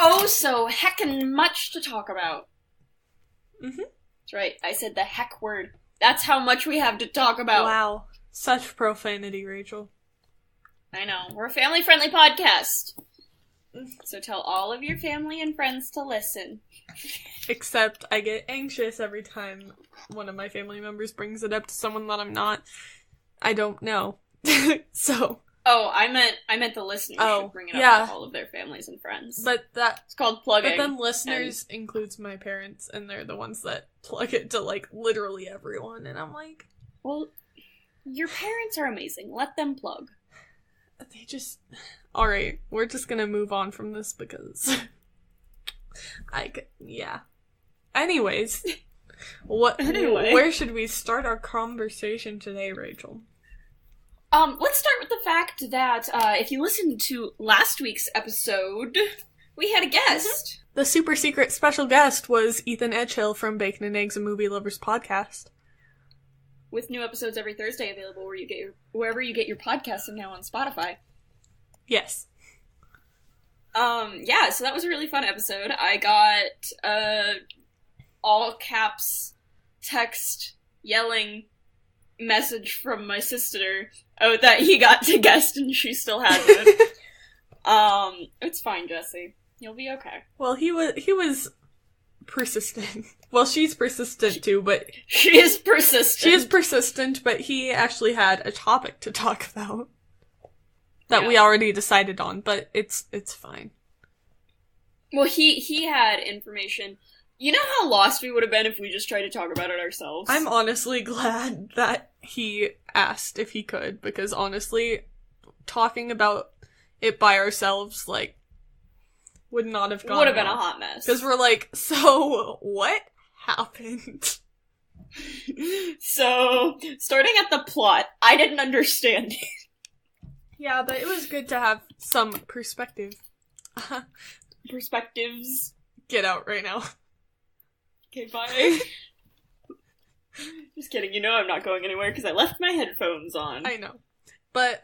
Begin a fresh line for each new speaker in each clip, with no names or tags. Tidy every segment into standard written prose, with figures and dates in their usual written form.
oh so heckin' much to talk about.
Mm-hmm.
That's right, I said the heck word. That's how much we have to talk about.
Wow. Such profanity, Rachel.
I know. We're a family-friendly podcast. So tell all of your family and friends to listen.
Except I get anxious every time one of my family members brings it up to someone that I don't know. So.
Oh, I meant the listeners should bring it up to all of their families and friends.
But
it's called plugging.
But then listeners includes my parents, and they're the ones that plug it to, like, literally everyone, and I'm like...
Well, your parents are amazing. Let them plug.
They just... Alright, we're just gonna move on from this because... Yeah. Anyways. Where should we start our conversation today, Rachel?
Let's start with the fact that, if you listened to last week's episode, we had a guest.
The super secret special guest was Ethan Edgehill from Bacon and Eggs, a Movie Lovers podcast.
With new episodes every Thursday available wherever you get your podcasts and now on Spotify.
Yes.
Yeah, so that was a really fun episode. I got, all caps text yelling message from my sister that he got to guest and she still hasn't. It's fine, Jesse. You'll be okay.
Well, he was persistent. Well, she's persistent too, but...
She is persistent.
She is persistent, but he actually had a topic to talk about. That we already decided on, but it's fine.
Well, he had information. You know how lost we would have been if we just tried to talk about it ourselves?
I'm honestly glad that he asked if he could, because honestly, talking about it by ourselves, like, would not have gone
Would have been a hot mess.
Because we're like, so, what happened?
So, starting at the plot, I didn't understand it.
Yeah, but it was good to have some perspective.
Perspectives.
Get out right now.
Okay, bye. Just kidding, you know I'm not going anywhere because I left my headphones on.
I know. But,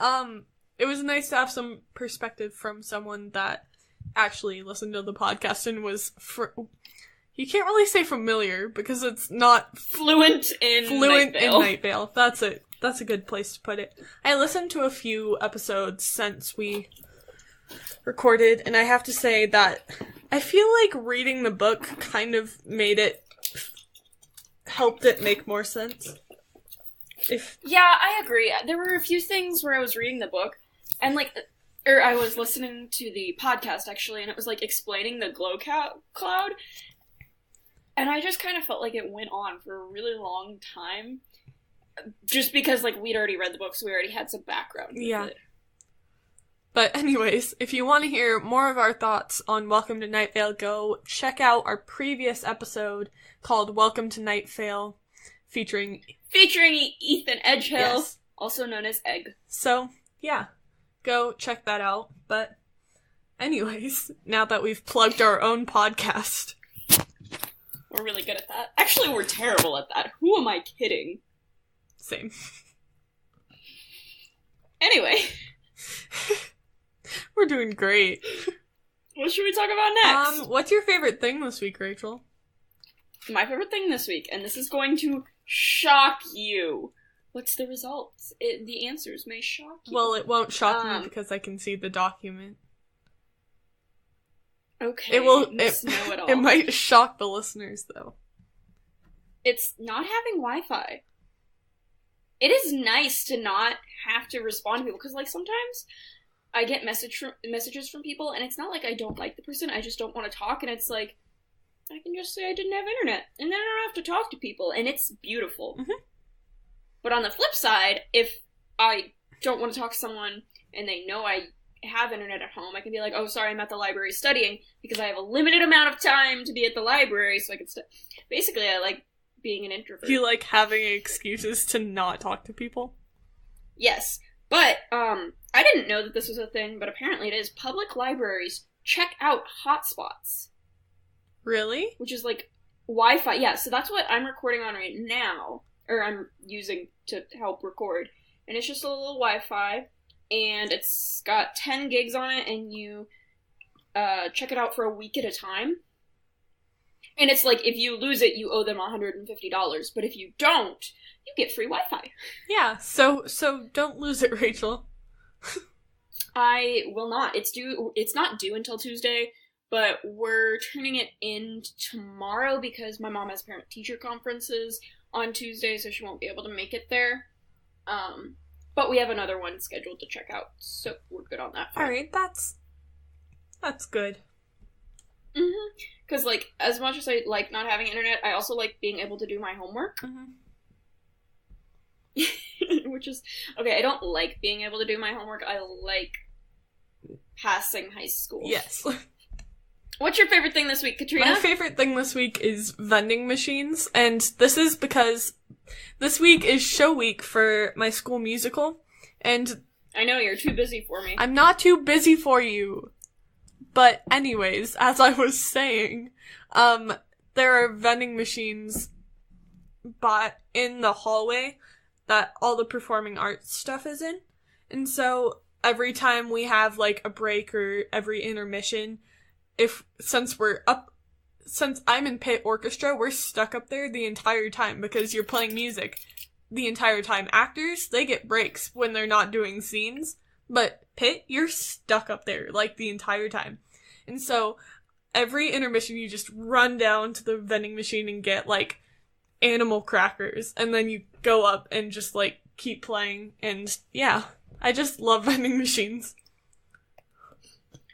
it was nice to have some perspective from someone that actually listened to the podcast and was you can't really say familiar because it's not
fluent in Night Vale.
That's it. That's a good place to put it. I listened to a few episodes since we recorded, and I have to say that I feel like reading the book kind of helped it make more sense.
Yeah, I agree. There were a few things where I was reading the book, and I was listening to the podcast, actually, and it was, explaining the glow cloud, and I just kind of felt like it went on for a really long time, just because, we'd already read the book, so we already had some background with it.
But anyways, if you want to hear more of our thoughts on Welcome to Night Vale, go check out our previous episode called Welcome to Night Vale, featuring
Ethan Edgehill, also known as Egg.
So, yeah, go check that out. But anyways, now that we've plugged our own podcast.
We're really good at that. Actually, we're terrible at that. Who am I kidding?
Same.
Anyway.
We're doing great.
What should we talk about next?
What's your favorite thing this week, Rachel?
My favorite thing this week, and this is going to shock you. What's the results? The answers may shock you.
Well, it won't shock me because I can see the document.
Okay.
It will.
Know it all.
It might shock the listeners, though.
It's not having Wi-Fi. It is nice to not have to respond to people, because, sometimes I get messages from people, and it's not like I don't like the person, I just don't want to talk, and it's like, I can just say I didn't have internet, and then I don't have to talk to people, and it's beautiful.
Mm-hmm.
But on the flip side, if I don't want to talk to someone, and they know I have internet at home, I can be like, oh, sorry, I'm at the library studying, because I have a limited amount of time to be at the library, so I can Basically, I like being an introvert.
You like having excuses to not talk to people?
Yes. But, I didn't know that this was a thing, but apparently it is. Public libraries check out hotspots.
Really?
Which is Wi-Fi. Yeah, so that's what I'm recording on right now, or I'm using to help record. And it's just a little Wi-Fi, and it's got 10 gigs on it, and you check it out for a week at a time. And it's like, if you lose it, you owe them $150. But if you don't, you get free Wi-Fi.
Yeah, so don't lose it, Rachel.
I will not. It's not due until Tuesday, but we're turning it in tomorrow because my mom has parent-teacher conferences on Tuesday, so she won't be able to make it there. But we have another one scheduled to check out, so we're good on that.
Alright, that's good.
Mm-hmm. Because, like, as much as I like not having internet, I also like being able to do my homework.
Mm-hmm.
Which is, okay, I don't like being able to do my homework. I like passing high school.
Yes.
What's your favorite thing this week, Katrina?
My favorite thing this week is vending machines, and this is because this week is show week for my school musical, and...
I know, you're too busy for me.
I'm not too busy for you. But anyways, as I was saying, there are vending machines in the hallway that all the performing arts stuff is in. And so every time we have like a break or every intermission, since I'm in pit orchestra, we're stuck up there the entire time because you're playing music the entire time. Actors, they get breaks when they're not doing scenes, but pit, you're stuck up there like the entire time. And so every intermission you just run down to the vending machine and get like animal crackers, and then you go up and just like keep playing. And yeah, I just love vending machines.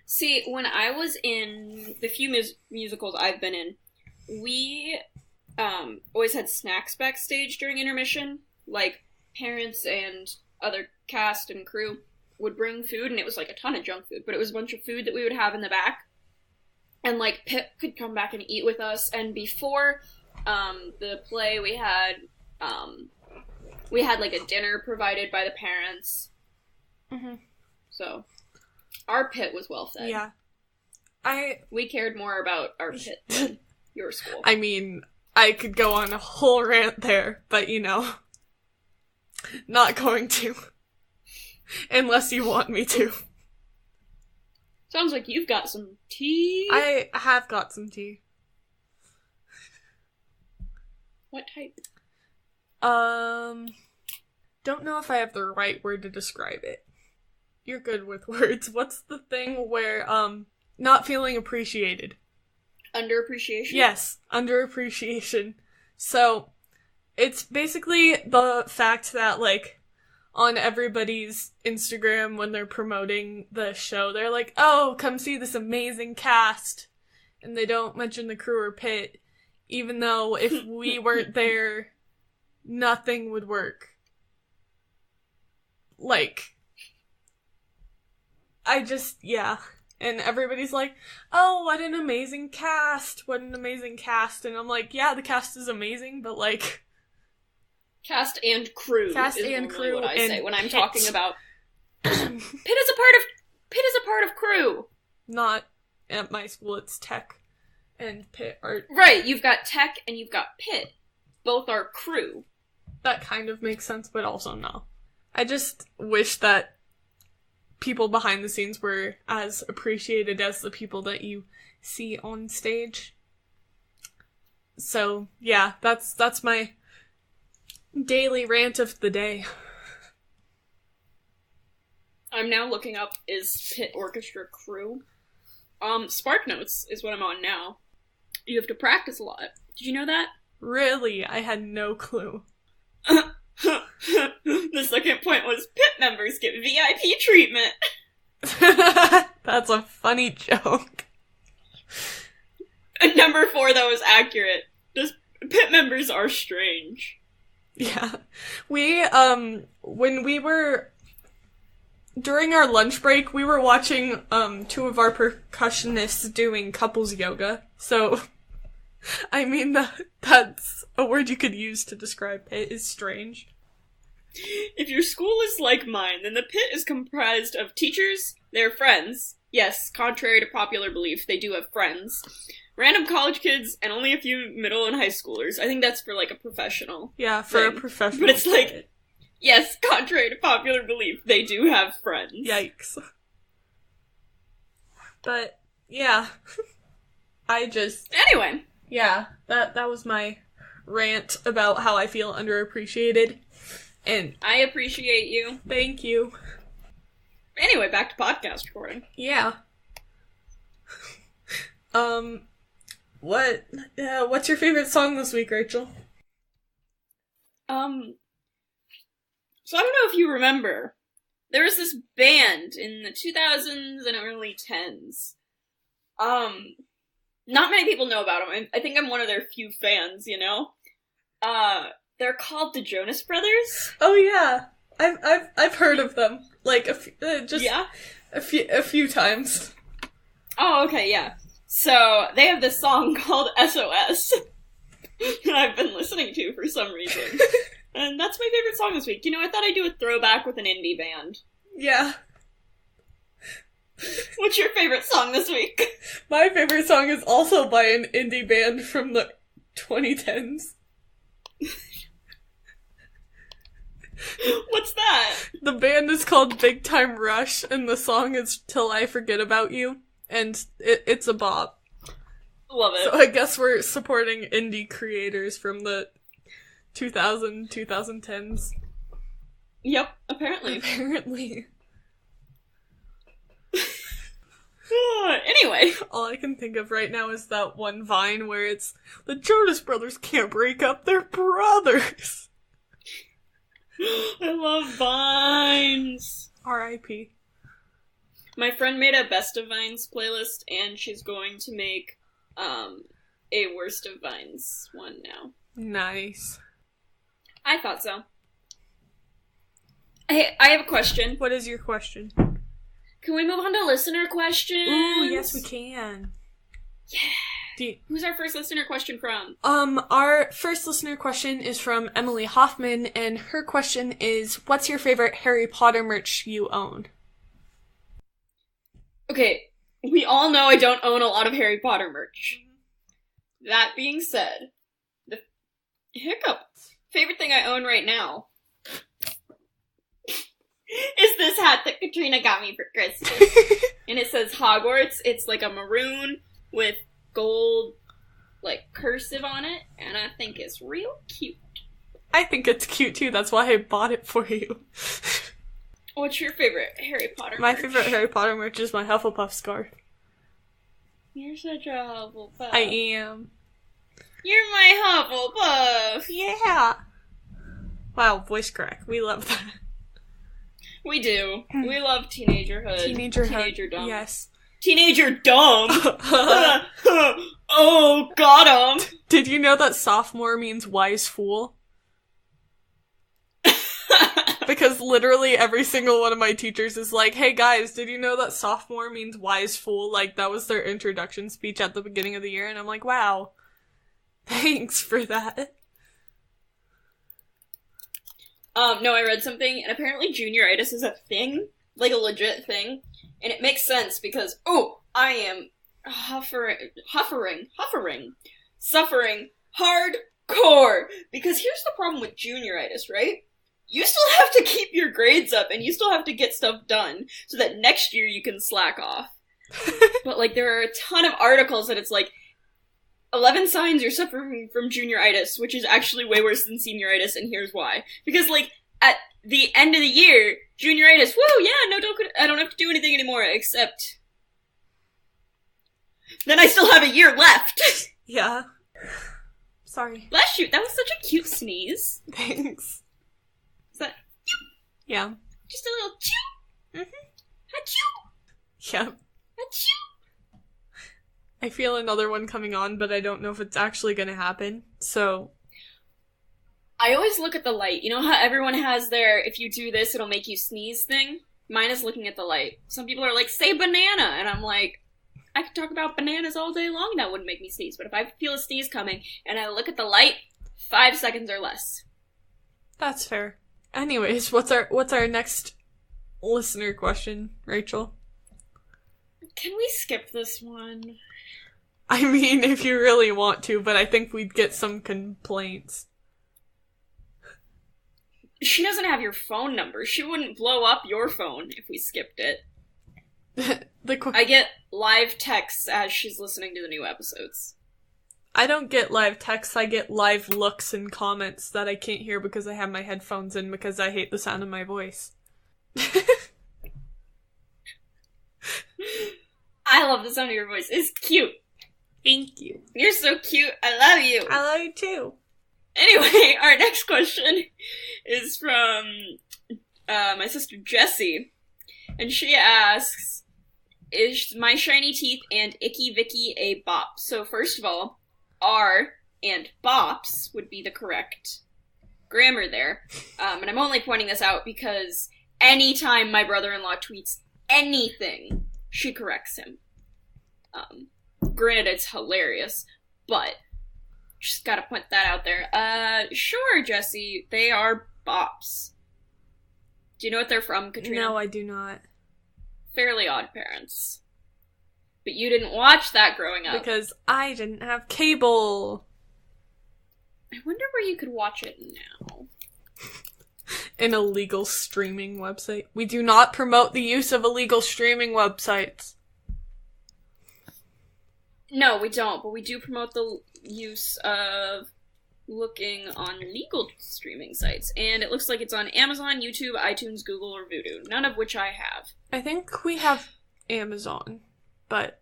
See, when I was in the few musicals I've been in, we always had snacks backstage during intermission. Like, parents and other cast and crew would bring food, and it was like a ton of junk food, but it was a bunch of food that we would have in the back. And like, Pip could come back and eat with us. And before the play, we had like a dinner provided by the parents.
Mm-hmm.
So our pit was well fed.
Yeah.
We cared more about our pit than your school.
I mean, I could go on a whole rant there, but not going to. Unless you want me to.
Sounds like you've got some tea.
I have got some tea.
What type?
Don't know if I have the right word to describe it. You're good with words. What's the thing where, not feeling appreciated?
Underappreciation?
Yes, underappreciation. So, it's basically the fact that, like, on everybody's Instagram when they're promoting the show, they're like, oh, come see this amazing cast. And they don't mention the crew or pit, even though if we weren't there, nothing would work. Like, yeah. And everybody's like, oh, what an amazing cast. What an amazing cast. And I'm like, yeah, the cast is amazing, but like...
Cast and crew
Cast
is
and crew
what I say when I'm
pit.
talking about... Pit is a part of crew.
Not at my school, it's tech and pit art.
Right, you've got tech and you've got pit. Both are crew.
That kind of makes sense, but also no. I just wish that people behind the scenes were as appreciated as the people that you see on stage. So, yeah, that's my daily rant of the day.
I'm now looking up, is pit orchestra crew? Spark Notes is what I'm on now. You have to practice a lot. Did you know that?
Really? I had no clue.
The second point was pit members get VIP treatment.
That's a funny joke.
And number 4, though, is accurate. Pit members are strange.
Yeah. We, when we were... During our lunch break, we were watching, 2 of our percussionists doing couples yoga. So, I mean, that's a word you could use to describe pit is strange.
If your school is like mine, then the pit is comprised of teachers, their friends. Yes, contrary to popular belief, they do have friends. Random college kids, and only a few middle and high schoolers. I think that's for, like, a professional
Yeah, for
thing.
a professional
But it's like,
pit.
yes, contrary to popular belief, they do have friends.
Yikes. But, Yeah.
Anyway.
Yeah, that was my rant about how I feel underappreciated. And
I appreciate you.
Thank you.
Anyway, back to podcast recording.
Yeah. What's your favorite song this week, Rachel?
So I don't know if you remember, there was this band in the 2000s and early 10s. Not many people know about them. I think I'm one of their few fans, you know? They're called the Jonas Brothers.
Oh yeah. I've heard of them. Like, a few times.
Oh, okay, yeah. So, they have this song called S.O.S. that I've been listening to for some reason. And that's my favorite song this week. You know, I thought I'd do a throwback with an indie band.
Yeah.
What's your favorite song this week?
My favorite song is also by an indie band from the 2010s.
What's that?
The band is called Big Time Rush, and the song is Till I Forget About You, and it's a bop.
Love it.
So I guess we're supporting indie creators from the 2010s.
Yep, apparently. Anyway.
All I can think of right now is that one Vine where it's, the Jonas Brothers can't break up, they're brothers.
I love Vines.
R.I.P.
My friend made a Best of Vines playlist, and she's going to make, a Worst of Vines one now.
Nice.
I thought so. Hey, I have a question.
What is your question?
Can we move on to listener questions?
Ooh, yes we can.
Yeah. Who's our first listener question from?
Our first listener question is from Emily Hoffman, and her question is, what's your favorite Harry Potter merch you own?
Okay, we all know I don't own a lot of Harry Potter merch. That being said, the favorite thing I own right now is this hat that Katrina got me for Christmas. And it says Hogwarts. It's like a maroon with gold, like, cursive on it, and I think it's real cute.
I think it's cute too, that's why I bought it for you.
What's your favorite Harry Potter
My
merch?
favorite Harry Potter merch is my Hufflepuff scarf.
You're such a Hufflepuff.
I am.
You're my Hufflepuff!
Yeah! Wow, voice crack. We love that.
We do. We love teenagerhood. Teenagerdom.
Yes.
Teenager dumb! Oh, got him!
Did you know that sophomore means wise fool? Because literally every single one of my teachers is like, hey guys, did you know that sophomore means wise fool? Like, that was their introduction speech at the beginning of the year, and I'm like, wow. Thanks for that.
No, I read something, and apparently junioritis is a thing. Like, a legit thing. And it makes sense because, I am suffering hardcore. Because here's the problem with junioritis, right? You still have to keep your grades up, and you still have to get stuff done, so that next year you can slack off. But, like, there are a ton of articles that it's like, 11 signs you're suffering from junioritis, which is actually way worse than senioritis, and here's why. Because, like, at the end of the year, junioritis, woo, yeah, no, I don't have to do anything anymore, except... Then I still have a year left!
Yeah. Sorry.
Bless you, that was such a cute sneeze.
Thanks.
Is that...
Yeah.
Just a little chew!
Mm-hmm.
Achoo!
Yeah.
Achoo!
I feel another one coming on, but I don't know if it's actually gonna happen, so...
I always look at the light. You know how everyone has their, if you do this, it'll make you sneeze thing? Mine is looking at the light. Some people are like, say banana! And I'm like, I could talk about bananas all day long, that wouldn't make me sneeze. But if I feel a sneeze coming, and I look at the light, 5 seconds or less.
That's fair. Anyways, what's our next listener question, Rachel?
Can we skip this one?
I mean, if you really want to, but I think we'd get some complaints.
She doesn't have your phone number. She wouldn't blow up your phone if we skipped it. I get live texts as she's listening to the new episodes.
I don't get live texts, I get live looks and comments that I can't hear because I have my headphones in because I hate the sound of my voice.
I love the sound of your voice. It's cute.
Thank you.
You're so cute. I love you.
I love you too.
Anyway, our next question is from my sister Jessie. And she asks, is my shiny teeth and Icky Vicky a bop? So first of all, R and bops would be the correct grammar there. And I'm only pointing this out because anytime my brother-in-law tweets anything, she corrects him. Granted, it's hilarious, but just gotta point that out there. Sure, Jessie, they are bops. Do you know what they're from, Katrina?
No, I do not.
Fairly Odd Parents. But you didn't watch that growing up.
Because I didn't have cable.
I wonder where you could watch it now.
An illegal streaming website. We do not promote the use of illegal streaming websites.
No, we don't, but we do promote the use of looking on legal streaming sites. And it looks like it's on Amazon, YouTube, iTunes, Google, or Vudu. None of which I have.
I think we have Amazon, but...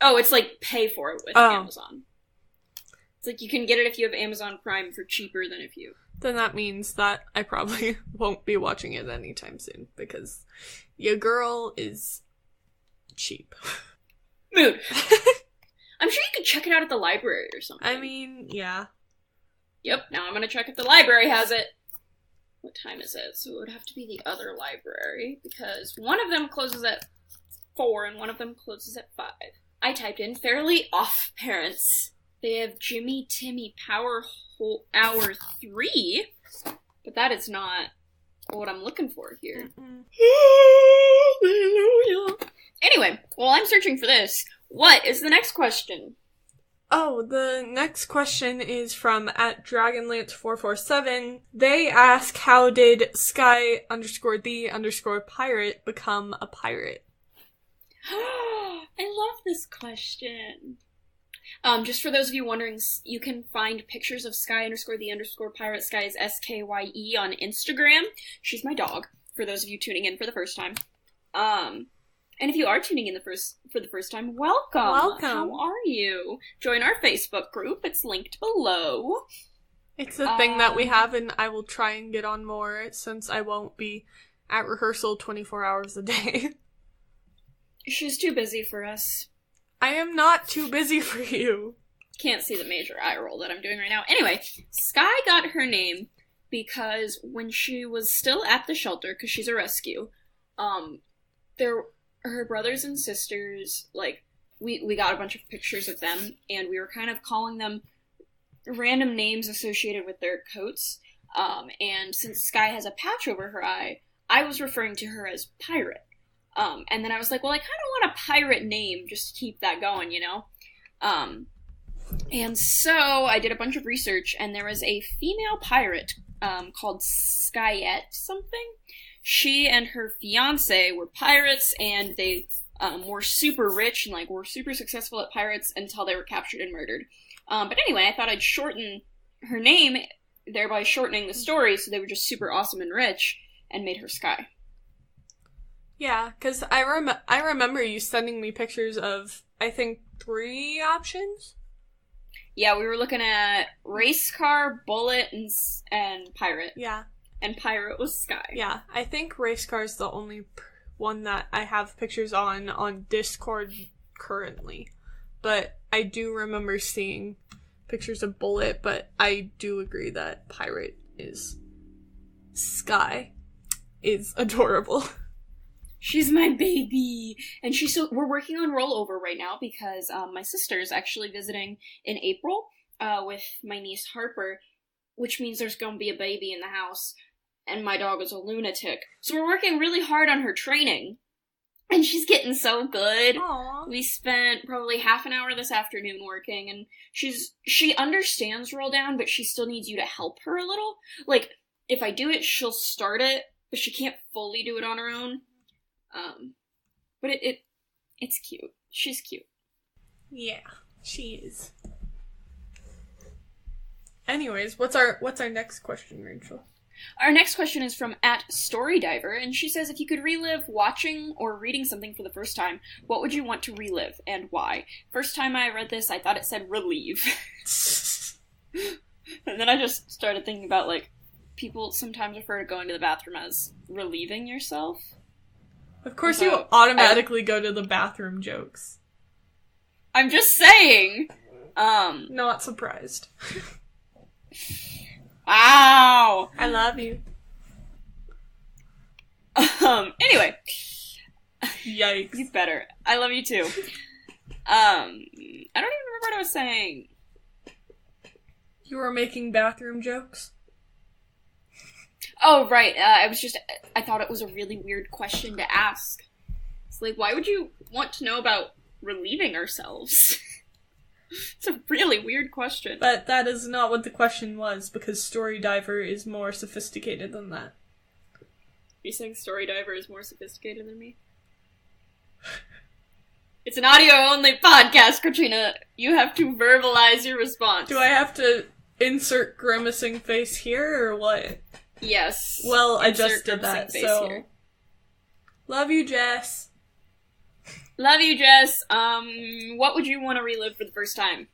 Oh, it's like pay for it with Amazon. It's like you can get it if you have Amazon Prime for cheaper than if you...
Then that means that I probably won't be watching it anytime soon, because your girl is cheap.
Mood. I'm sure you could check it out at the library or something.
I mean, yeah.
Yep, now I'm gonna check if the library has it. What time is it? So it would have to be the other library, because one of them closes at 4 and one of them closes at 5. I typed in Fairly Off Parents. They have Jimmy Timmy Power Hour 3, but that is not what I'm looking for here. Hallelujah. Anyway, while I'm searching for this, what is the next question?
Oh, the next question is from @DragonLance447. They ask, how did Sky_the_pirate become a pirate?
I love this question. Just for those of you wondering, you can find pictures of Sky_the_pirate. Sky is SKYE on Instagram. She's my dog, for those of you tuning in for the first time. And if you are tuning in for the first time, welcome!
Welcome!
How are you? Join our Facebook group, it's linked below.
It's a thing that we have, and I will try and get on more, since I won't be at rehearsal 24 hours a day.
She's too busy for us.
I am not too busy for you.
Can't see the major eye roll that I'm doing right now. Anyway, Sky got her name because when she was still at the shelter, because she's a rescue, her brothers and sisters, like, we got a bunch of pictures of them, and we were kind of calling them random names associated with their coats, and since Sky has a patch over her eye, I was referring to her as Pirate. And then I was like, well, I kind of want a pirate name just to keep that going, you know? And so I did a bunch of research, and there was a female pirate called Skyette something. She and her fiance were pirates, and they were super rich and like were super successful at pirates until they were captured and murdered. But anyway, I thought I'd shorten her name, thereby shortening the story, so they were just super awesome and rich, and made her Sky.
Yeah, because I remember you sending me pictures of, I think, 3 options?
Yeah, we were looking at race car, bullet, and pirate.
Yeah.
And pirate was Sky.
Yeah, I think race car is the only one that I have pictures on Discord currently. But I do remember seeing pictures of bullet, but I do agree that pirate is... Sky is adorable.
She's my baby! And we're working on rollover right now because my sister is actually visiting in April with my niece Harper, which means there's going to be a baby in the house, and my dog is a lunatic. So we're working really hard on her training, and she's getting so good.
Aww.
We spent probably half an hour this afternoon working, and she understands roll down, but she still needs you to help her a little. Like, if I do it, she'll start it, but she can't fully do it on her own. But it's cute. She's cute.
Yeah, she is. Anyways, what's our next question, Rachel?
Our next question is from @StoryDiver, and she says, if you could relive watching or reading something for the first time, what would you want to relive, and why? First time I read this, I thought it said relieve. And then I just started thinking about, like, people sometimes refer to going to the bathroom as relieving yourself.
Of course you automatically go to the bathroom jokes.
I'm just saying!
Not surprised.
Wow!
I love you.
Anyway.
Yikes.
You better. I love you too. I don't even remember what I was saying.
You were making bathroom jokes?
Oh, right. I thought it was a really weird question to ask. It's like, why would you want to know about relieving ourselves? It's a really weird question.
But that is not what the question was, because StoryDiver is more sophisticated than that.
You're saying StoryDiver is more sophisticated than me? It's an audio-only podcast, Katrina. You have to verbalize your response.
Do I have to insert grimacing face here, or what?
Yes.
Well, I just did that, so... Here. Love you, Jess.
Love you, Jess. What would you want to relive for the first time?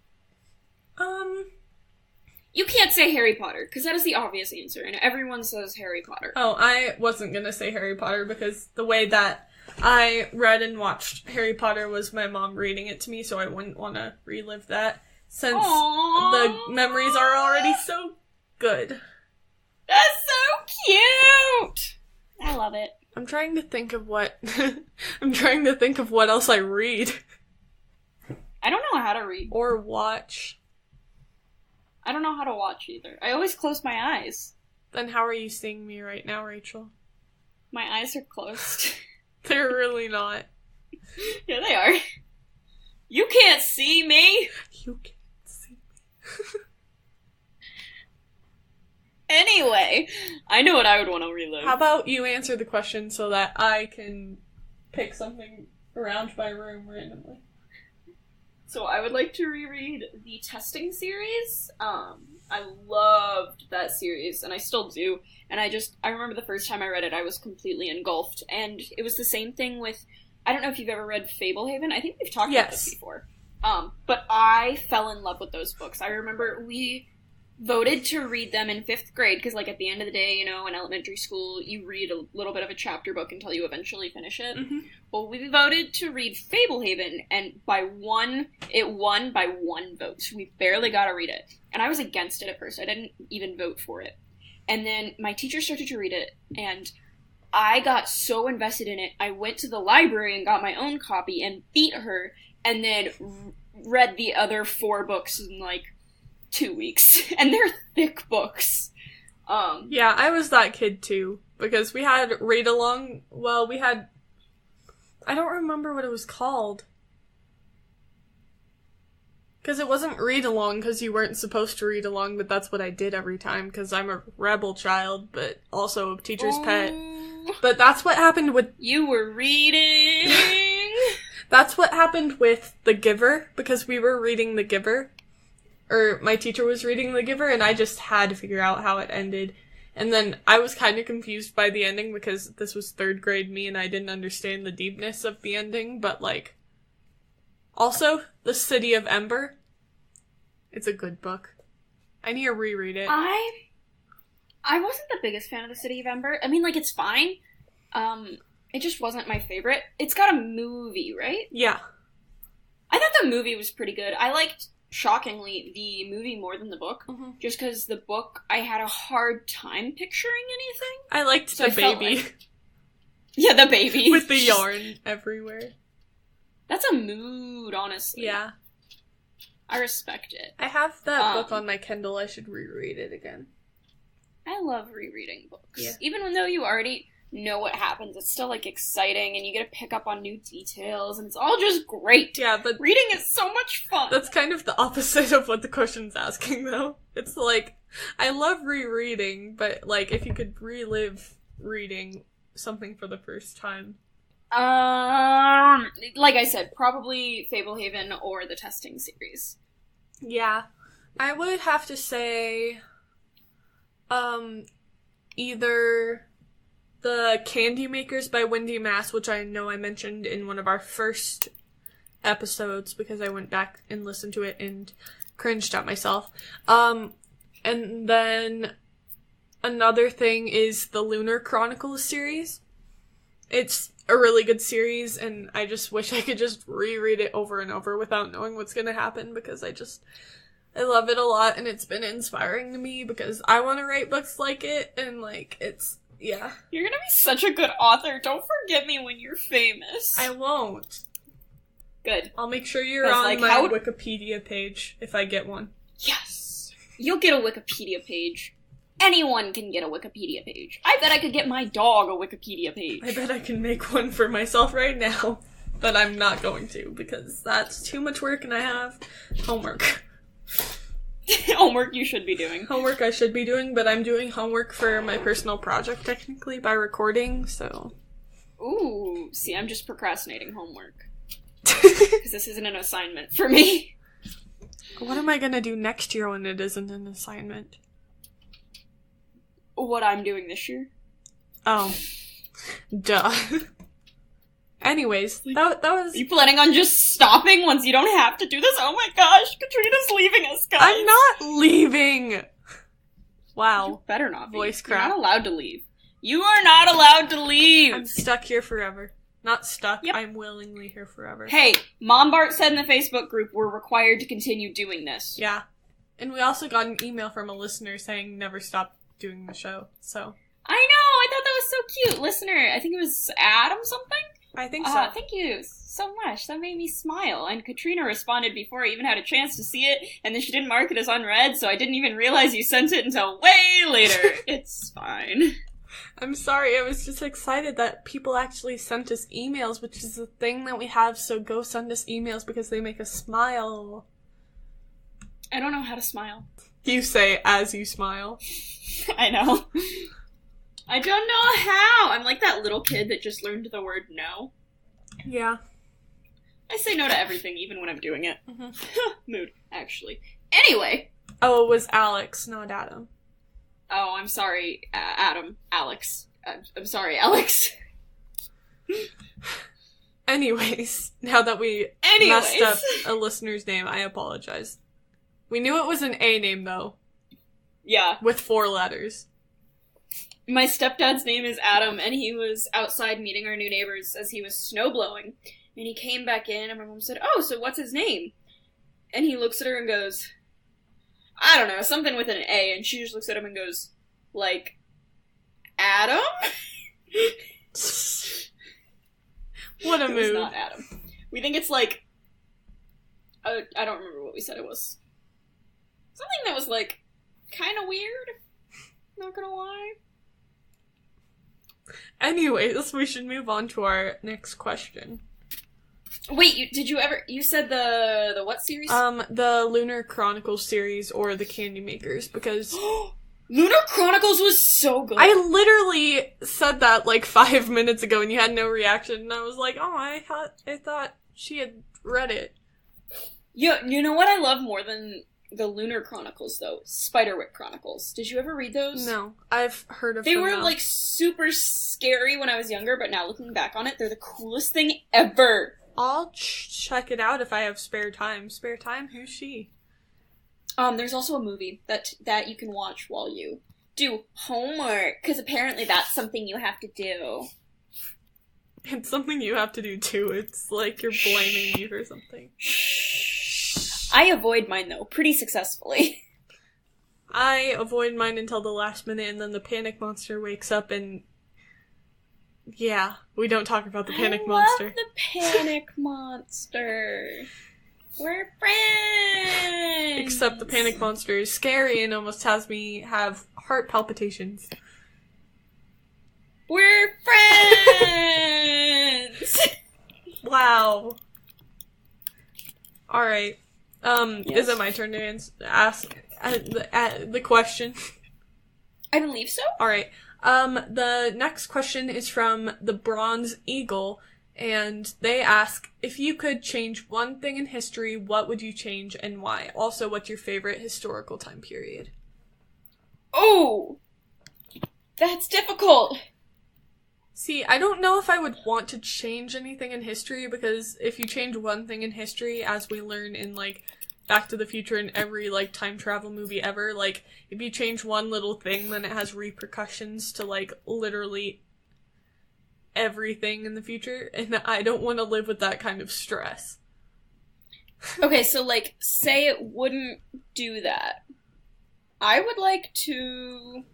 You can't say Harry Potter, because that is the obvious answer, and everyone says Harry Potter.
Oh, I wasn't gonna say Harry Potter, because the way that I read and watched Harry Potter was my mom reading it to me, so I wouldn't want to relive that, since the memories are already so good.
That's so cute! I love it.
I'm trying to think of what... what else I read.
I don't know how to read.
Or watch.
I don't know how to watch either. I always close my eyes.
Then how are you seeing me right now, Rachel?
My eyes are closed.
They're really not.
Yeah, they are. You can't see me!
You can't see me.
Anyway, I know what I would want to relive.
How about you answer the question so that I can pick something around my room randomly?
So I would like to reread the Testing series. I loved that series, and I still do. And I remember the first time I read it, I was completely engulfed. And it was the same thing with, I don't know if you've ever read Fablehaven. I think we've talked about this before. But I fell in love with those books. I remember we voted to read them in 5th grade, because, like, at the end of the day, you know, in elementary school, you read a little bit of a chapter book until you eventually finish it. Mm-hmm. Well, we voted to read Fablehaven, and it won by 1 vote. We barely got to read it. And I was against it at first. I didn't even vote for it. And then my teacher started to read it, and I got so invested in it, I went to the library and got my own copy and beat her, and then read the other 4 books in, like, 2 weeks. And they're thick books.
Yeah, I was that kid too, because we had read-along, I don't remember what it was called. Because it wasn't read-along, because you weren't supposed to read along, but that's what I did every time, because I'm a rebel child, but also a teacher's pet. But that's what happened with...
You were reading!
That's what happened with The Giver, because we were reading The Giver. Or my teacher was reading The Giver, and I just had to figure out how it ended. And then I was kind of confused by the ending, because this was 3rd grade me, and I didn't understand the deepness of the ending, but, like... Also, The City of Ember. It's a good book. I need to reread it.
I wasn't the biggest fan of The City of Ember. I mean, like, it's fine. It just wasn't my favorite. It's got a movie, right?
Yeah.
I thought the movie was pretty good. I liked, shockingly, the movie more than the book. Mm-hmm. Just because the book, I had a hard time picturing anything.
I liked the baby.
Yeah, the baby.
With the yarn everywhere.
That's a mood, honestly.
Yeah.
I respect it.
I have that book on my Kindle. I should reread it again.
I love rereading books.
Yeah.
Even though you already know what happens, it's still, like, exciting, and you get to pick up on new details, and it's all just great.
Yeah, but...
Reading is so much fun!
That's kind of the opposite of what the question's asking, though. It's like, I love rereading, but, like, if you could relive reading something for the first time,
Like I said, probably Fablehaven or the testing series.
Yeah. I would have to say, either the Candy Makers by Wendy Mass, which I know I mentioned in one of our first episodes because I went back and listened to it and cringed at myself. And then another thing is the Lunar Chronicles series. It's a really good series, and I just wish I could just reread it over and over without knowing what's gonna happen, because I love it a lot, and it's been inspiring to me because I want to write books like it, and, like, it's, yeah.
You're gonna be such a good author. Don't forget me when you're famous.
I won't.
Good.
I'll make sure you're on my Wikipedia page if I get one.
Yes! You'll get a Wikipedia page. Anyone can get a Wikipedia page. I bet I could get my dog a Wikipedia page.
I bet I can make one for myself right now, but I'm not going to, because that's too much work and I have homework.
Homework you should be doing.
Homework I should be doing, but I'm doing homework for my personal project, technically, by recording, so...
Ooh, see, I'm just procrastinating homework. Because this isn't an assignment for me.
What am I gonna do next year when it isn't an assignment?
What I'm doing this year?
Oh. Duh. Anyways, that was...
Are you planning on just stopping once you don't have to do this? Oh my gosh, Katrina's leaving us, guys!
I'm not leaving! Wow.
You better not be.
Voice crack.
You're not allowed to leave. You are not allowed to leave!
I'm stuck here forever. Not stuck,
yep.
I'm willingly here forever.
Hey, Mom Bart said in the Facebook group we're required to continue doing this.
Yeah. And we also got an email from a listener saying never stop doing the show, so...
I know! I thought that was so cute! Listener, I think it was Adam something?
I think so.
Thank you so much. That made me smile. And Katrina responded before I even had a chance to see it, and then she didn't mark it as unread, so I didn't even realize you sent it until way later. It's fine.
I'm sorry, I was just excited that people actually sent us emails, which is the thing that we have, so go send us emails because they make us smile.
I don't know how to smile.
You say as you smile.
I know. I don't know how. I'm like that little kid that just learned the word no.
Yeah.
I say no to everything, even when I'm doing it. Mm-hmm. Mood, actually. Anyway.
Oh, it was Alex, not Adam.
Oh, I'm sorry, Adam. Alex. I'm sorry, Alex.
Anyways, now that we messed up a listener's name, I apologize. We knew it was an A name, though.
Yeah.
With 4 letters.
My stepdad's name is Adam, and he was outside meeting our new neighbors as he was snowblowing. And he came back in, and my mom said, "Oh, so what's his name?" And he looks at her and goes, "I don't know, something with an A." And she just looks at him and goes, like, "Adam?"
What a mood.
It's not Adam. We think it's like, I don't remember what we said it was. Something that was, like, kind of weird. Not gonna lie.
Anyways, we should move on to our next question.
Wait, you said the what series?
The Lunar Chronicles series or the Candy Makers, because...
Lunar Chronicles was so good!
I literally said that like 5 minutes ago and you had no reaction, and I was like, oh, I thought she had read it.
You know what I love more than the Lunar Chronicles, though? Spiderwick Chronicles. Did you ever read those?
No. I've heard of them.
They were,
now.
like, super scary when I was younger, but now looking back on it, they're the coolest thing ever.
I'll check it out if I have spare time. Spare time? Who's she?
There's also a movie that you can watch while you do homework, because apparently that's something you have to do.
It's something you have to do, too. It's like you're blaming me for something.
I avoid mine, though, pretty successfully.
I avoid mine until the last minute, and then the panic monster wakes up, and... yeah, we don't talk about the panic monster.
I love the panic monster. We're friends!
Except the panic monster is scary and almost has me have heart palpitations.
We're friends!
Wow. Alright.
Yes.
Is it my turn to ask the question?
I believe so.
Alright. The next question is from the Bronze Eagle, And they ask, if you could change one thing in history, what would you change and why? Also, what's your favorite historical time period?
Oh! That's difficult!
See, I don't know if I would want to change anything in history, because if you change one thing in history, as we learn in, like, Back to the Future and every, like, time travel movie ever, like, if you change one little thing, then it has repercussions to, like, literally everything in the future, and I don't want to live with that kind of stress.
Okay, so, like, say it wouldn't do that. I would like to...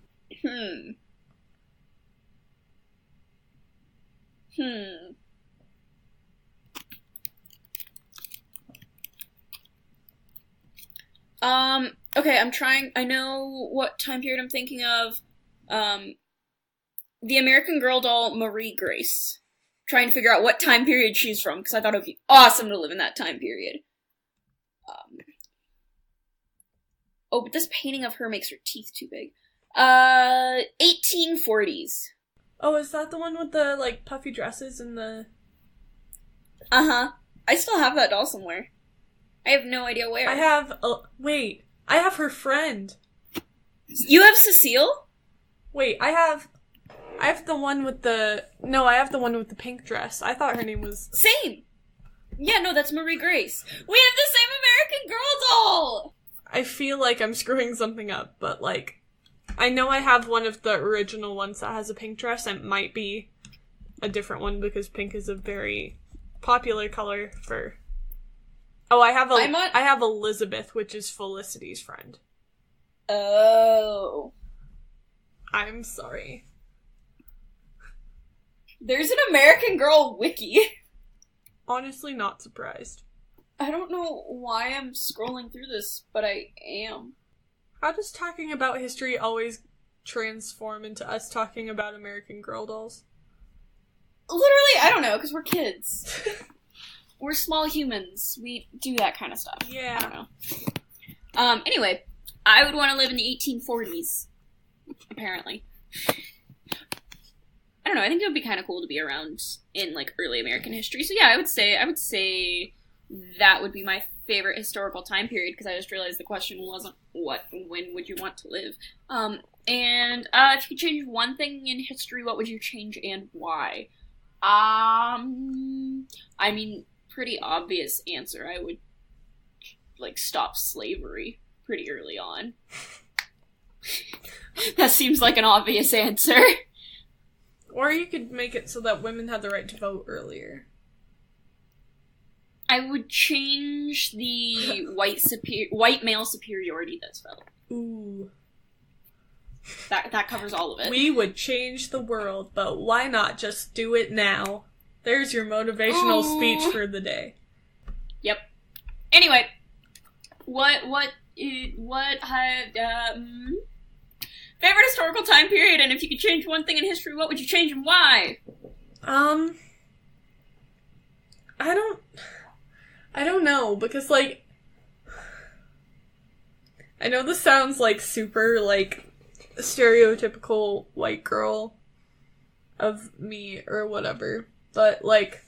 Okay, I know what time period I'm thinking of. The American Girl doll Marie Grace. Trying to figure out what time period she's from, because I thought it would be awesome to live in that time period. Oh, but this painting of her makes her teeth too big. 1840s.
Oh, is that the one with the, like, puffy dresses and the...
Uh-huh. I still have that doll somewhere. I have no idea where.
I have her friend.
You have Cecile?
Wait, I have the one with the... No, I have the one with the pink dress. I thought her name was...
Same! Yeah, no, that's Marie Grace. We have the same American Girl doll!
I feel like I'm screwing something up, but, like... I know I have one of the original ones that has a pink dress. It might be a different one, because pink is a very popular color for... Oh, I have Elizabeth, which is Felicity's friend.
Oh.
I'm sorry.
There's an American Girl wiki.
Honestly, not surprised.
I don't know why I'm scrolling through this, but I am.
How does talking about history always transform into us talking about American Girl dolls?
Literally, I don't know, because we're kids. We're small humans. We do that kind of stuff.
Yeah.
I don't know. Anyway, I would want to live in the 1840s. Apparently. I don't know, I think it would be kind of cool to be around in, like, early American history. So yeah, I would say that would be my favorite historical time period, because I just realized the question wasn't when would you want to live. And if you could change one thing in history, what would you change and why? I mean, pretty obvious answer. I would, like, stop slavery pretty early on. That seems like an obvious answer.
Or you could make it so that women had the right to vote earlier.
I would change the white male superiority that's felt.
Ooh.
That covers all of it.
We would change the world, but why not just do it now? There's your motivational speech for the day.
Yep. Anyway, favorite historical time period, and if you could change one thing in history, what would you change and why?
I don't know, because, like, I know this sounds, like, super, like, stereotypical white girl of me or whatever, but, like,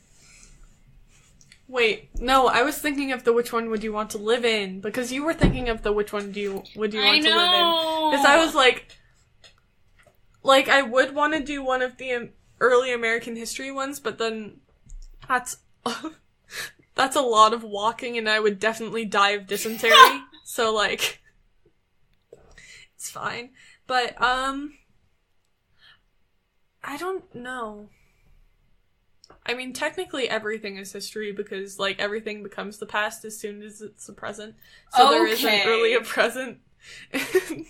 wait, no, I was thinking of the which one would you want to live in, because you were thinking of the which one would you want to live in, because I was like, I would want to do one of the early American history ones, but then that's a lot of walking, and I would definitely die of dysentery, so, like, it's fine. But, I don't know. I mean, technically everything is history, because, like, everything becomes the past as soon as it's the present. So there isn't really a present. And,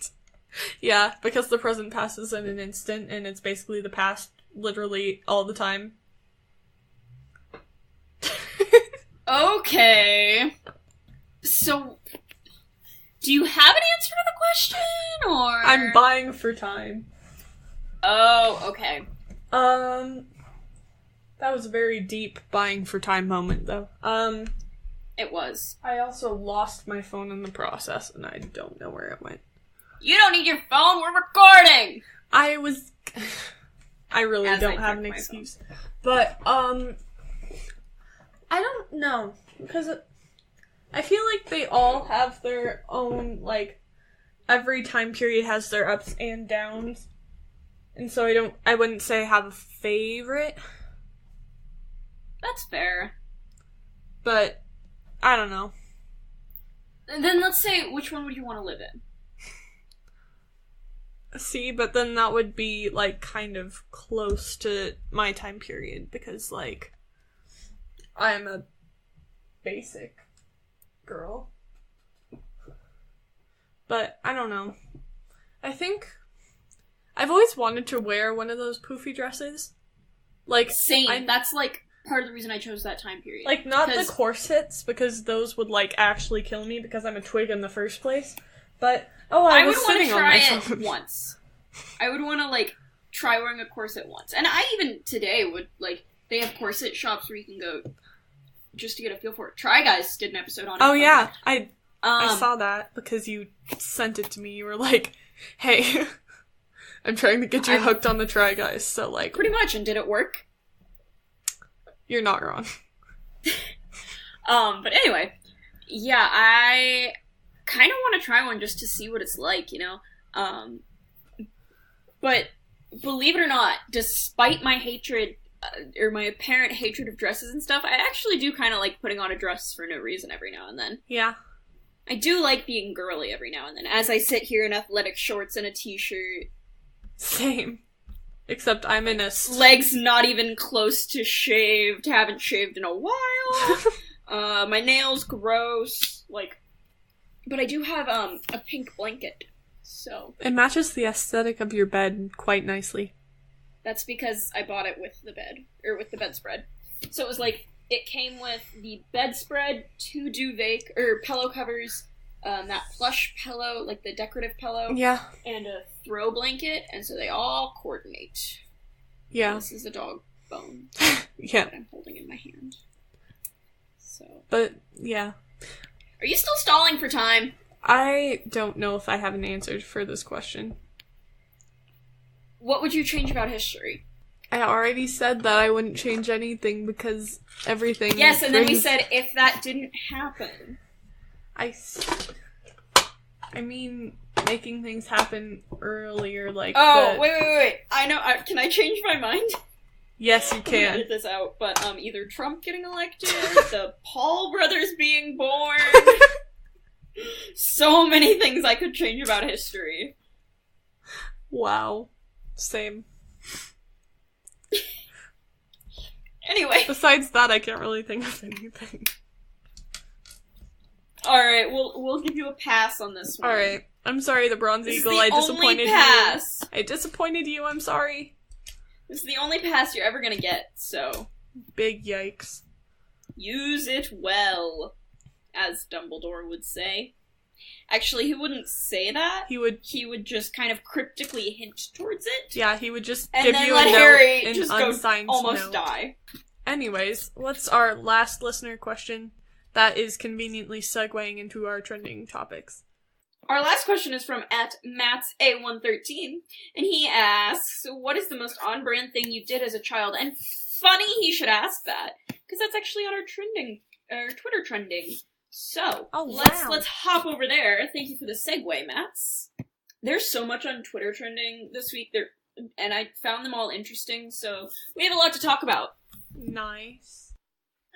yeah, because the present passes in an instant, and it's basically the past literally all the time.
Okay. So, do you have an answer to the question, or...?
I'm buying for time.
Oh, okay.
That was a very deep buying for time moment, though.
It was.
I also lost my phone in the process, and I don't know where it went.
You don't need your phone, we're recording!
I really don't have an excuse. But, I don't know, because I feel like they all have their own, like, every time period has their ups and downs. And so I wouldn't say I have a favorite.
That's fair.
But, I don't know.
And then let's say, which one would you want to live in?
See, but then that would be, like, kind of close to my time period, because, like, I'm a basic girl. But, I don't know. I think I've always wanted to wear one of those poofy dresses. Like,
same. That's, like, part of the reason I chose that time period.
Like, not the corsets, because those would, like, actually kill me, because I'm a twig in the first place. But, I was sitting on myself.
I would want to try it once. I would want to, like, try wearing a corset once. And I even today would, like, they have corset shops where you can go just to get a feel for it. Try Guys did an episode on it.
Oh, yeah. I saw that because you sent it to me. You were like, hey, I'm trying to get you hooked on the Try Guys, so, like...
Pretty much, and did it work?
You're not wrong.
But anyway, yeah, I kind of want to try one just to see what it's like, you know? But believe it or not, despite my hatred, or my apparent hatred of dresses and stuff, I actually do kind of like putting on a dress for no reason every now and then.
Yeah.
I do like being girly every now and then, as I sit here in athletic shorts and a t-shirt.
Same. Except I'm in a...
Legs not even close to shaved, haven't shaved in a while. My nails gross, like... But I do have, a pink blanket, so...
It matches the aesthetic of your bed quite nicely.
That's because I bought it with the bed, or with the bedspread. So it was like, it came with the bedspread, 2 duvet, or pillow covers, that plush pillow, like the decorative pillow.
Yeah.
And a throw blanket, and so they all coordinate.
Yeah.
This is a dog bone.
Yeah.
That I'm holding in my hand. So.
But, yeah.
Are you still stalling for time?
I don't know if I have an answer for this question.
What would you change about history?
I already said that I wouldn't change anything because everything...
Yes, and then we said if that didn't happen.
I mean, making things happen earlier, like...
Oh, wait. I know. Can I change my mind?
Yes, you can.
I'm gonna edit this out, but either Trump getting elected, the Paul brothers being born... So many things I could change about history.
Wow. Same.
Anyway.
Besides that, I can't really think of anything.
Alright, we'll give you a pass on this one.
Alright. I'm sorry, the Bronze Eagle. I disappointed you. I disappointed you, I'm sorry.
This is the only pass you're ever gonna get, so...
Big yikes.
Use it well, as Dumbledore would say. Actually, he wouldn't say that. He would just kind of cryptically hint towards it.
Yeah, he would just
and
give
then
you
let
a
Harry
note,
just
an
go
unsigned
almost
note.
die.
Anyways, what's our last listener question that is conveniently segueing into our trending topics?
Our last question is from @MattsA113, and he asks, what is the most on-brand thing you did as a child? And funny he should ask that, because that's actually on our Twitter trending. So, let's hop over there. Thank you for the segue, Matts. There's so much on Twitter trending this week, and I found them all interesting, so we have a lot to talk about.
Nice.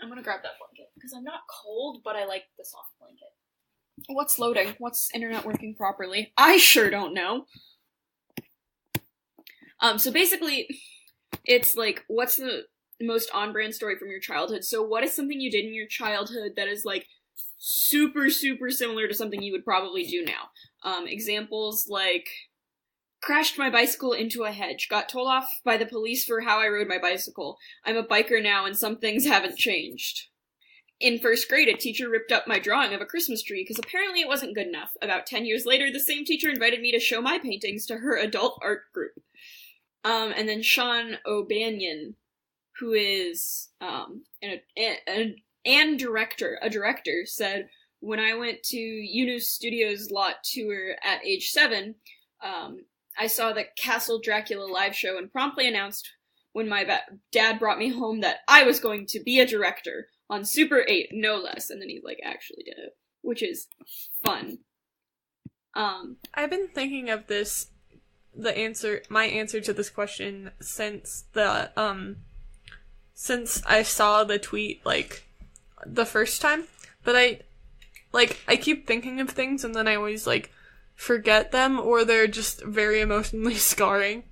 I'm gonna grab that blanket, because I'm not cold, but I like the soft blanket. What's loading? What's internet working properly? I sure don't know. So basically, it's like, what's the most on-brand story from your childhood? So what is something you did in your childhood that is, like, super, super similar to something you would probably do now? Examples like, crashed my bicycle into a hedge, got told off by the police for how I rode my bicycle. I'm a biker now and some things haven't changed. In first grade, a teacher ripped up my drawing of a Christmas tree because apparently it wasn't good enough. About 10 years later, the same teacher invited me to show my paintings to her adult art group. And then Sean O'Banion, who is a director, said, when I went to Yunus Studios lot tour at age 7, I saw the Castle Dracula live show and promptly announced when my dad brought me home that I was going to be a director. on Super 8, no less. And then he, like, actually did it, which is fun.
I've been thinking of this, my answer to this question since I saw the tweet, like, the first time. But I keep thinking of things and then I always, like, forget them, or they're just very emotionally scarring.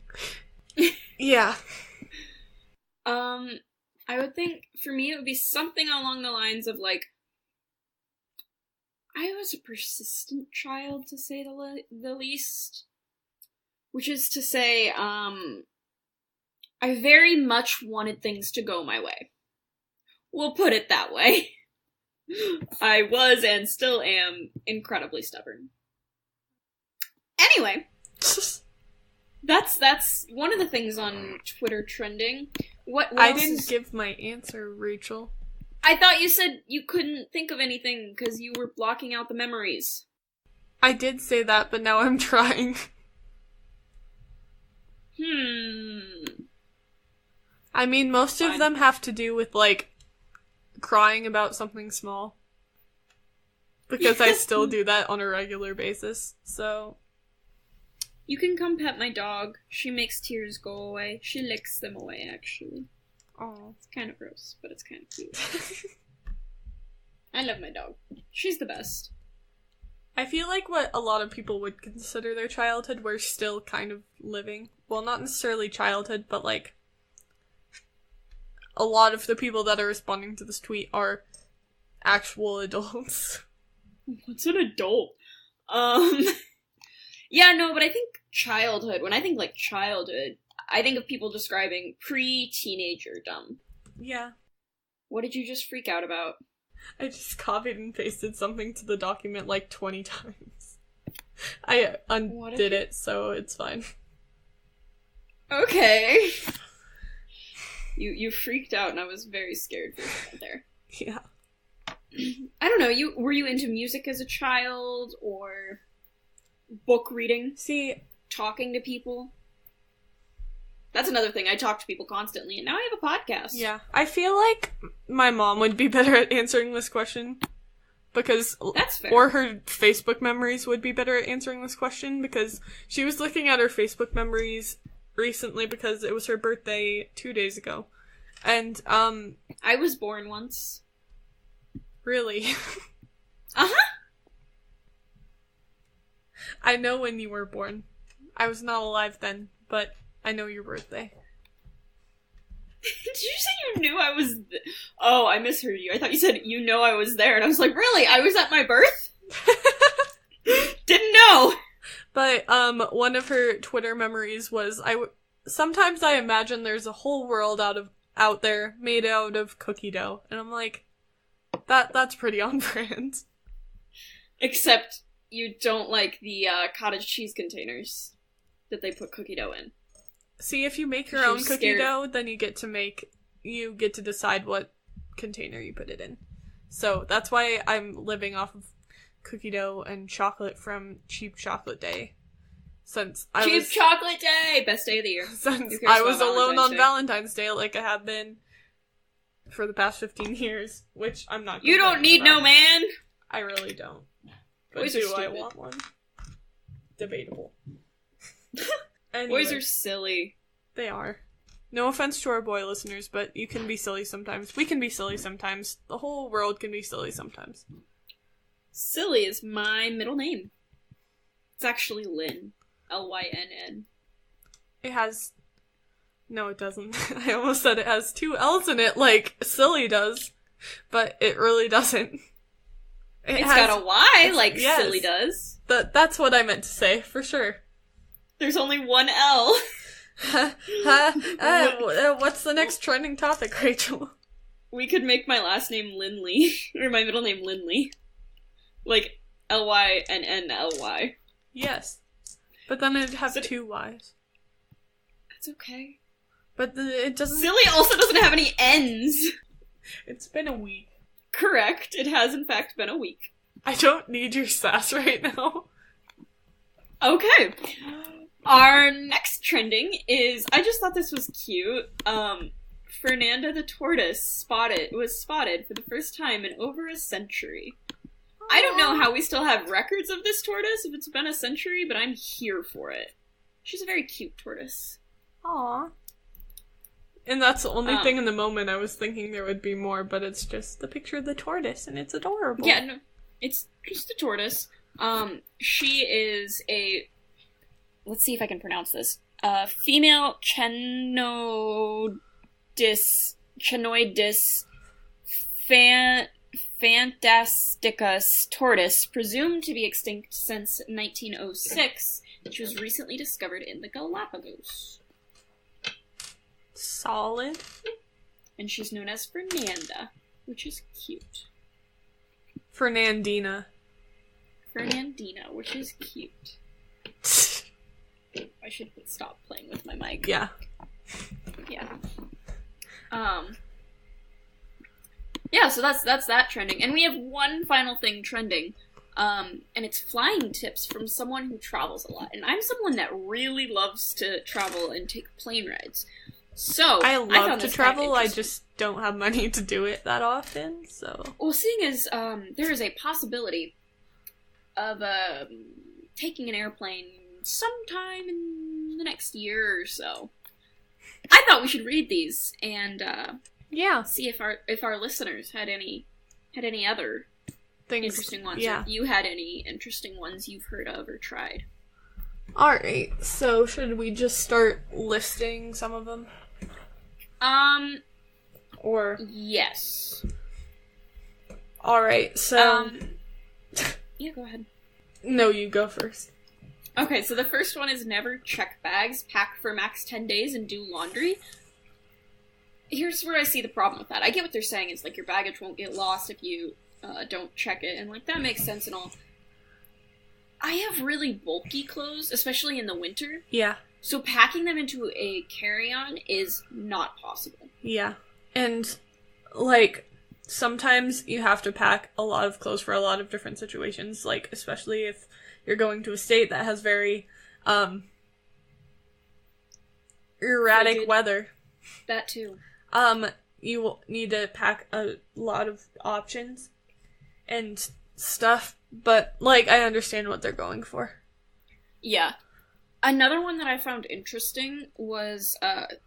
Yeah.
I would think, for me, it would be something along the lines of, like, I was a persistent child, to say the least. Which is to say, I very much wanted things to go my way. We'll put it that way. I was, and still am, incredibly stubborn. Anyway. That's one of the things on Twitter trending. What
I didn't give my answer, Rachel.
I thought you said you couldn't think of anything because you were blocking out the memories.
I did say that, but now I'm trying. I mean, most of them have to do with, like, crying about something small. Because I still do that on a regular basis, so...
You can come pet my dog. She makes tears go away. She licks them away, actually.
Oh,
it's kind of gross, but it's kind of cute. I love my dog. She's the best.
I feel like what a lot of people would consider their childhood, we're still kind of living. Well, not necessarily childhood, but, like, a lot of the people that are responding to this tweet are actual adults.
What's an adult? Yeah, no, but I think childhood, when I think, like, childhood, I think of people describing pre-teenagerdom.
Yeah.
What did you just freak out about?
I just copied and pasted something to the document, like, 20 times. I undid it, so it's fine.
Okay. You freaked out, and I was very scared for a second there.
Yeah.
I don't know, were you into music as a child, or book reading?
See,
talking to people? That's another thing, I talk to people constantly, and now I have a podcast.
Yeah. I feel like my mom would be better at answering this question, because...
That's fair.
Or her Facebook memories would be better at answering this question, because she was looking at her Facebook memories recently because it was her birthday 2 days ago. And,
I was born once.
Really?
Uh-huh!
I know when you were born. I was not alive then, but I know your birthday.
Did you say you knew I was... Oh, I misheard you. I thought you said you know I was there, and I was like, really? I was at my birth? Didn't know!
But, one of her Twitter memories was, sometimes I imagine there's a whole world out there made out of cookie dough. And I'm like, that's pretty on brand.
Except you don't like the, cottage cheese containers that they put cookie dough in.
See, if you make your own cookie dough, then you get to decide what container you put it in. So, that's why I'm living off of cookie dough and chocolate from Cheap Chocolate Day.
Cheap Chocolate Day! Best day of the year.
Since I was alone on Valentine's Day, like I have been for the past 15 years, which I'm not.
You don't need no man!
I really don't. But
Boys
do I want one? Debatable. Anyway,
boys are silly.
They are. No offense to our boy listeners, but you can be silly sometimes. We can be silly sometimes. The whole world can be silly sometimes.
Silly is my middle name. It's actually Lynn. Lynn.
It has... No, it doesn't. I almost said it has 2 L's in it, like silly does. But it really doesn't.
It's got a Y, like
yes,
silly does.
That's what I meant to say, for sure.
There's only 1 L.
What's the next trending topic, Rachel?
We could make my last name Lindley. Or my middle name Lindley. Like, Lynly.
Yes. But then it'd have 2 Y's.
That's okay.
But it doesn't...
Silly also doesn't have any N's.
It's been a week.
Correct. It has, in fact, been a week.
I don't need your sass right now.
Okay. Our next trending is... I just thought this was cute. Fernanda the tortoise was spotted for the first time in over a century. I don't know how we still have records of this tortoise if it's been a century, but I'm here for it. She's a very cute tortoise.
Aww. And that's the only thing in the moment. I was thinking there would be more, but it's just the picture of the tortoise, and it's adorable.
Yeah, no, it's just a tortoise. She is a... Let's see if I can pronounce this. Female Chenoidis fantasticus tortoise, presumed to be extinct since 1906, which was recently discovered in the Galapagos.
Solid.
And she's known as Fernanda, which is cute.
Fernandina,
which is cute. I should stop playing with my mic.
Yeah.
Yeah. Yeah, so that's that trending. And we have one final thing trending. And it's flying tips from someone who travels a lot. And I'm someone that really loves to travel and take plane rides. So
I love to travel, I just don't have money to do it that often, so...
Well, seeing as there is a possibility of taking an airplane sometime in the next year or so, I thought we should read these and see if our listeners had any other things, interesting ones.
Yeah.
Or if you had any interesting ones you've heard of or tried.
Alright, so should we just start listing some of them? Or...
Yes.
Alright, so...
Yeah, go ahead.
No, you go first.
Okay, so the first one is never check bags, pack for max 10 days, and do laundry. Here's where I see the problem with that. I get what they're saying, is like your baggage won't get lost if you don't check it, and like that makes sense and all. I have really bulky clothes, especially in the winter.
Yeah.
So packing them into a carry-on is not possible.
Yeah. And, like, sometimes you have to pack a lot of clothes for a lot of different situations, like, especially if you're going to a state that has very, erratic
Frigid.
Weather.
That too.
You will need to pack a lot of options and stuff, but, like, I understand what they're going for.
Yeah. Another one that I found interesting was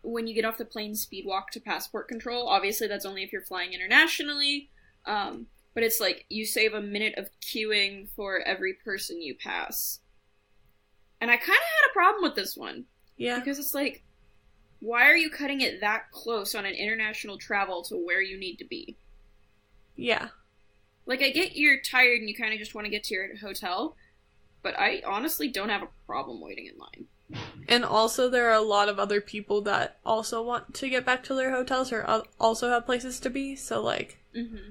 when you get off the plane, speed walk to passport control. Obviously, that's only if you're flying internationally, but it's like you save a minute of queuing for every person you pass. And I kind of had a problem with this one.
Yeah.
Because it's like, why are you cutting it that close on an international travel to where you need to be?
Yeah.
Like, I get you're tired and you kind of just want to get to your hotel, but I honestly don't have a problem waiting in line.
And also, there are a lot of other people that also want to get back to their hotels or also have places to be, so, like...
Mm-hmm.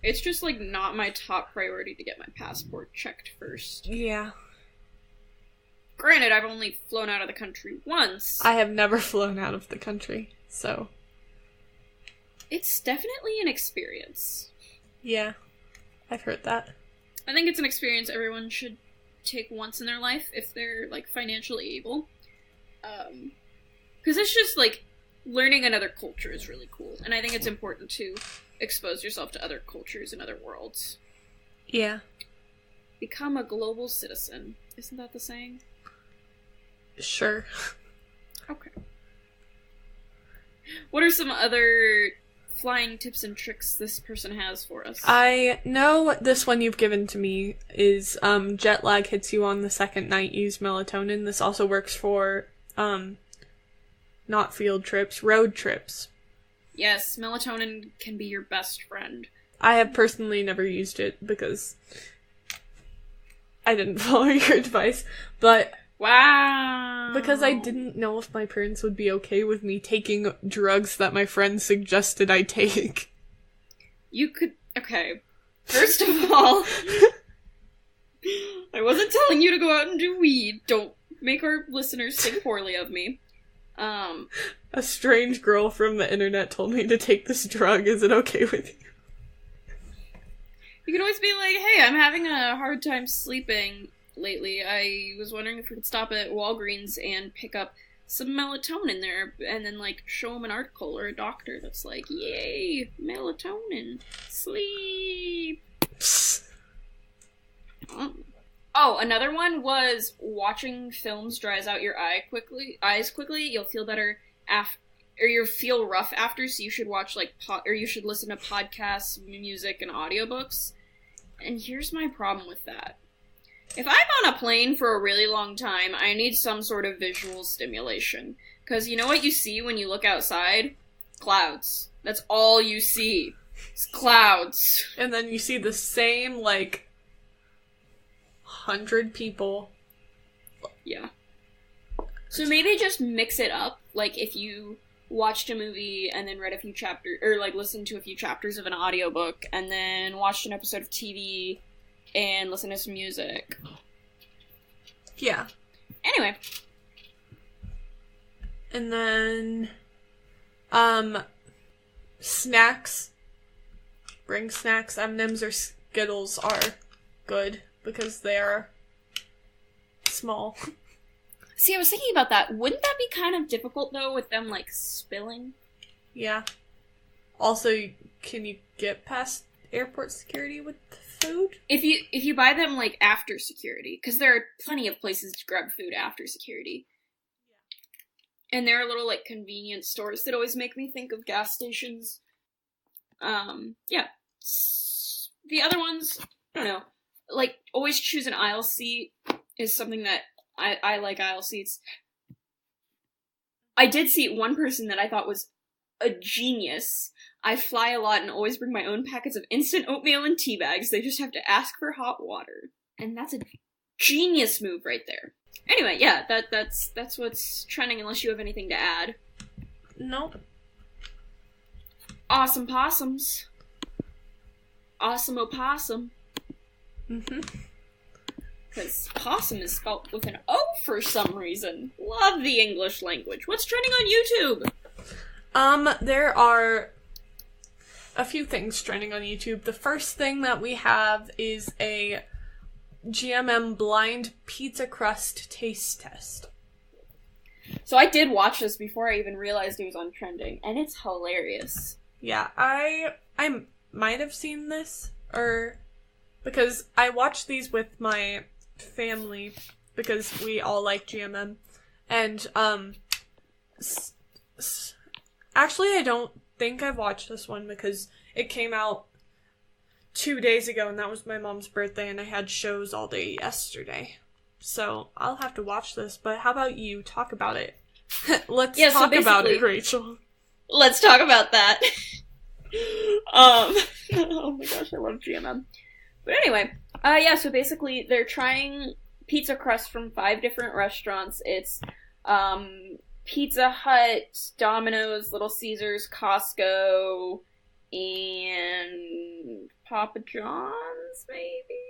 It's just, like, not my top priority to get my passport checked first.
Yeah.
Granted, I've only flown out of the country once.
I have never flown out of the country, so...
It's definitely an experience.
Yeah. I've heard that.
I think it's an experience everyone should take once in their life if they're, like, financially able. Because it's just, like, learning another culture is really cool. And I think it's important to expose yourself to other cultures and other worlds.
Yeah.
Become a global citizen. Isn't that the saying?
Sure.
Okay. What are some other flying tips and tricks this person has for us?
I know this one you've given to me is jet lag hits you on the second night, use melatonin. This also works for not field trips, road trips.
Yes, melatonin can be your best friend.
I have personally never used it because I didn't follow your advice, but...
Wow!
Because I didn't know if my parents would be okay with me taking drugs that my friends suggested I take.
You could... Okay. First of all, I wasn't telling you to go out and do weed. Don't make our listeners think poorly of me.
A strange girl from the internet told me to take this drug. Is it okay with you?
You can always be like, hey, I'm having a hard time sleeping lately. I was wondering if we could stop at Walgreens and pick up some melatonin there, and then, like, show them an article or a doctor that's like, yay, melatonin, sleep. Oh, another one was watching films dries out your eyes quickly. You'll feel better or you'll feel rough after, so you should watch, like, or you should listen to podcasts, music, and audiobooks. And here's my problem with that. If I'm on a plane for a really long time, I need some sort of visual stimulation. Because you know what you see when you look outside? Clouds. That's all you see. It's clouds.
And then you see the same, like, 100 people.
Yeah. So maybe just mix it up. Like, if you watched a movie and then read a few chapters, or, like, listened to a few chapters of an audiobook, and then watched an episode of TV and listened to some music.
Yeah.
Anyway.
And then, snacks. Bring snacks. M&M's or Skittles are good because they are small.
See, I was thinking about that. Wouldn't that be kind of difficult, though, with them, like, spilling?
Yeah. Also, can you get past airport security with food?
If you buy them, like, after security, because there are plenty of places to grab food after security. Yeah. And there are little, like, convenience stores that always make me think of gas stations. Yeah. The other ones, I don't know. Like, always choose an aisle seat is something that I like aisle seats. I did see one person that I thought was a genius. I fly a lot and always bring my own packets of instant oatmeal and tea bags. They just have to ask for hot water. And that's a genius move right there. Anyway, yeah, that's what's trending unless you have anything to add.
Nope.
Awesome possums. Awesome opossum.
Mm-hmm.
Because possum is spelled with an O for some reason. Love the English language. What's trending on YouTube?
There are a few things trending on YouTube. The first thing that we have is a GMM blind pizza crust taste test.
So I did watch this before I even realized it was on trending, and it's hilarious.
Yeah, I might have seen this, or because I watched these with my family because we all like GMM, and actually I don't think I've watched this one because it came out 2 days ago and that was my mom's birthday and I had shows all day yesterday, so I'll have to watch this. But how about you talk about it? Let's talk about it, Rachel.
Let's talk about that. Oh my gosh, I love GMM. But anyway, yeah, so basically they're trying pizza crust from 5 different restaurants. It's, Pizza Hut, Domino's, Little Caesars, Costco, and Papa John's, maybe?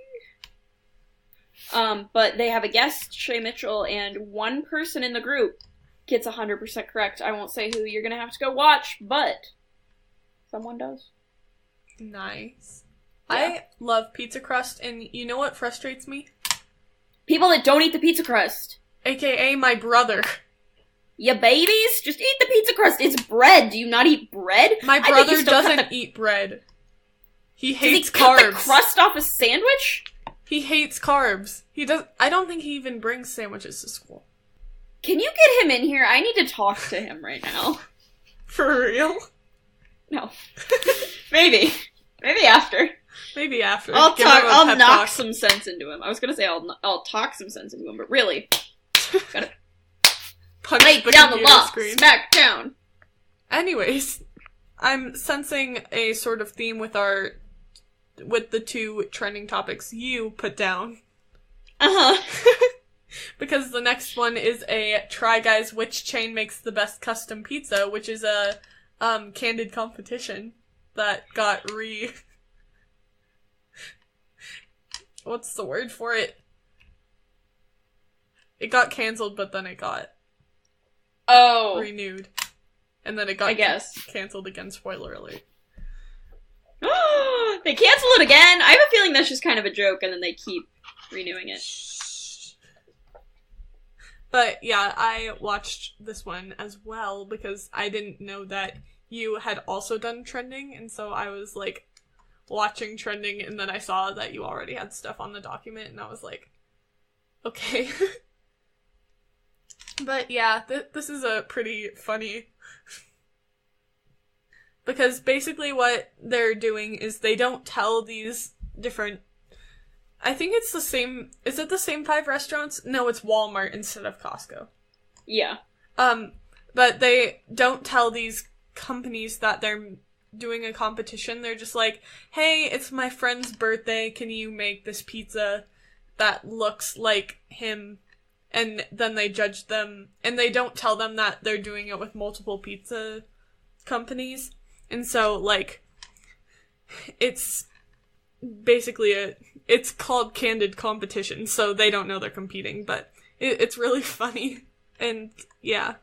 But they have a guest, Shay Mitchell, and one person in the group gets 100% correct. I won't say who, you're gonna have to go watch, but someone does.
Nice.
Yeah.
I love pizza crust, and you know what frustrates me?
People that don't eat the pizza crust.
AKA my brother.
Ya babies? Just eat the pizza crust. It's bread. Do you not eat bread?
My brother doesn't eat bread. He hates carbs. Does he cut the
crust off a sandwich?
He hates carbs. I don't think he even brings sandwiches to school.
Can you get him in here? I need to talk to him right now.
For real?
No. Maybe. Maybe after.
Maybe after.
I'll knock some sense into him. I was gonna say I'll talk some sense into him, but really. Gotta
punch
lay
the
down the law.
Screen.
Smack down.
Anyways, I'm sensing a sort of theme with the 2 trending topics you put down.
Uh-huh.
Because the next one is a Try Guys which chain makes the best custom pizza, which is a candid competition that got what's the word for it? It got canceled, but then it got renewed. And then it got canceled again, spoiler alert.
They cancel it again? I have a feeling that's just kind of a joke, and then they keep renewing it.
But yeah, I watched this one as well because I didn't know that you had also done trending, and so I was like watching trending, and then I saw that you already had stuff on the document, and I was like, okay. But yeah, this is a pretty funny... because basically what they're doing is they don't tell these different... I think it's the same... Is it the same 5 restaurants? No, it's Walmart instead of Costco.
Yeah.
But they don't tell these companies that they're doing a competition. They're just like, hey, it's my friend's birthday. Can you make this pizza that looks like him? And then they judge them. And they don't tell them that they're doing it with multiple pizza companies. And so, like, it's basically it's called candid competition, so they don't know they're competing, but it's really funny. And, yeah.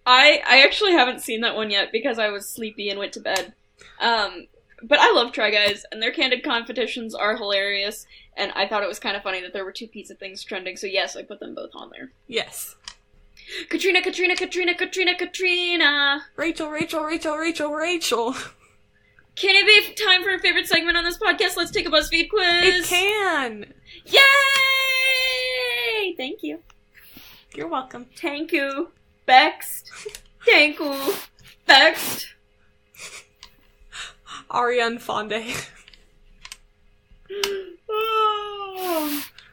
I actually haven't seen that one yet because I was sleepy and went to bed. But I love Try Guys, and their candid competitions are hilarious, and I thought it was kind of funny that there were 2 pizza things trending, so yes, I put them both on there.
Yes.
Katrina!
Rachel!
Can it be time for a favorite segment on this podcast? Let's take a BuzzFeed quiz!
It can!
Yay! Thank you.
You're welcome.
Thank you. Bext. Thank you. Bext.
Ariane Fonde.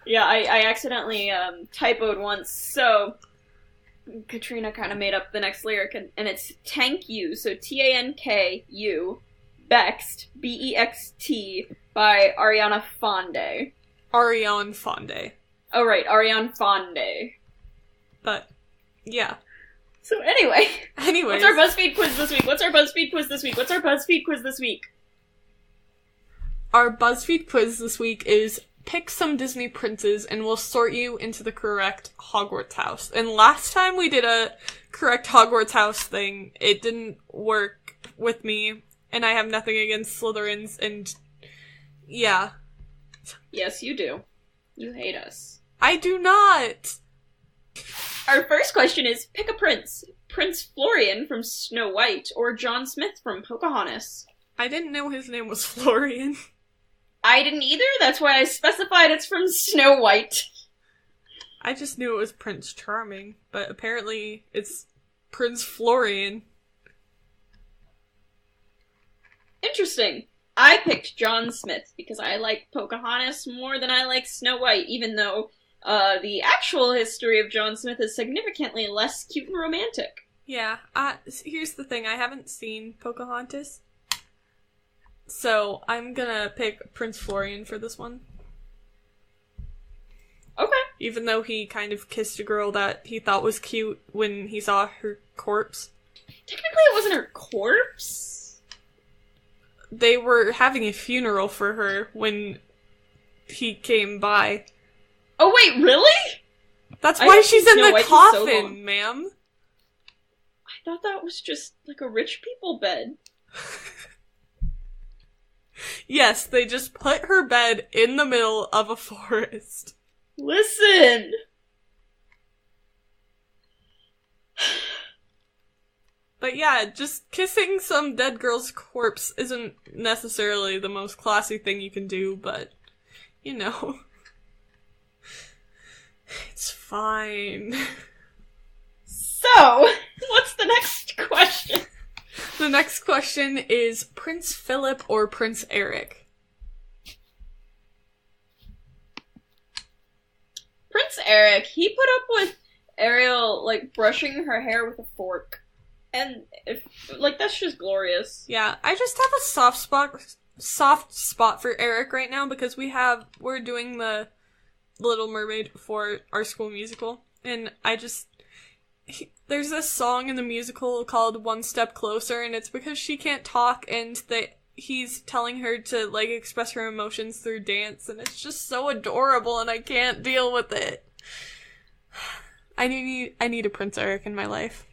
Yeah, I accidentally typoed once, so Katrina kind of made up the next lyric, and it's Tank You, so Tanku, Bext, Bext, by Ariana Fonde.
Ariane Fonde.
Oh, right, Ariane Fonde.
But, yeah.
So anyway.
Anyways.
What's our BuzzFeed quiz this week?
Our BuzzFeed quiz this week is pick some Disney princes and we'll sort you into the correct Hogwarts house. And last time we did a correct Hogwarts house thing, it didn't work with me, and I have nothing against Slytherins, and yeah.
Yes, you do. You hate us.
I do not!
Our first question is, pick a prince. Prince Florian from Snow White, or John Smith from Pocahontas.
I didn't know his name was Florian.
I didn't either, that's why I specified it's from Snow White.
I just knew it was Prince Charming, but apparently it's Prince Florian.
Interesting. I picked John Smith because I like Pocahontas more than I like Snow White, even though the actual history of John Smith is significantly less cute and romantic.
Yeah, here's the thing, I haven't seen Pocahontas, so I'm gonna pick Prince Florian for this one.
Okay.
Even though he kind of kissed a girl that he thought was cute when he saw her corpse.
Technically it wasn't her corpse.
They were having a funeral for her when he came by.
Oh wait, really?
That's why she's in the coffin, ma'am.
I thought that was just like a rich people bed.
Yes, they just put her bed in the middle of a forest.
Listen!
But yeah, just kissing some dead girl's corpse isn't necessarily the most classy thing you can do, but, you know. It's fine.
So, what's the next question?
The next question is Prince Philip or Prince Eric?
Prince Eric, he put up with Ariel, like, brushing her hair with a fork. And, that's just glorious.
Yeah, I just have a soft spot for Eric right now because we're doing the Little Mermaid for our school musical. And there's this song in the musical called One Step Closer, and it's because she can't talk and he's telling her to, like, express her emotions through dance, and it's just so adorable, and I can't deal with it. I need a Prince Eric in my life.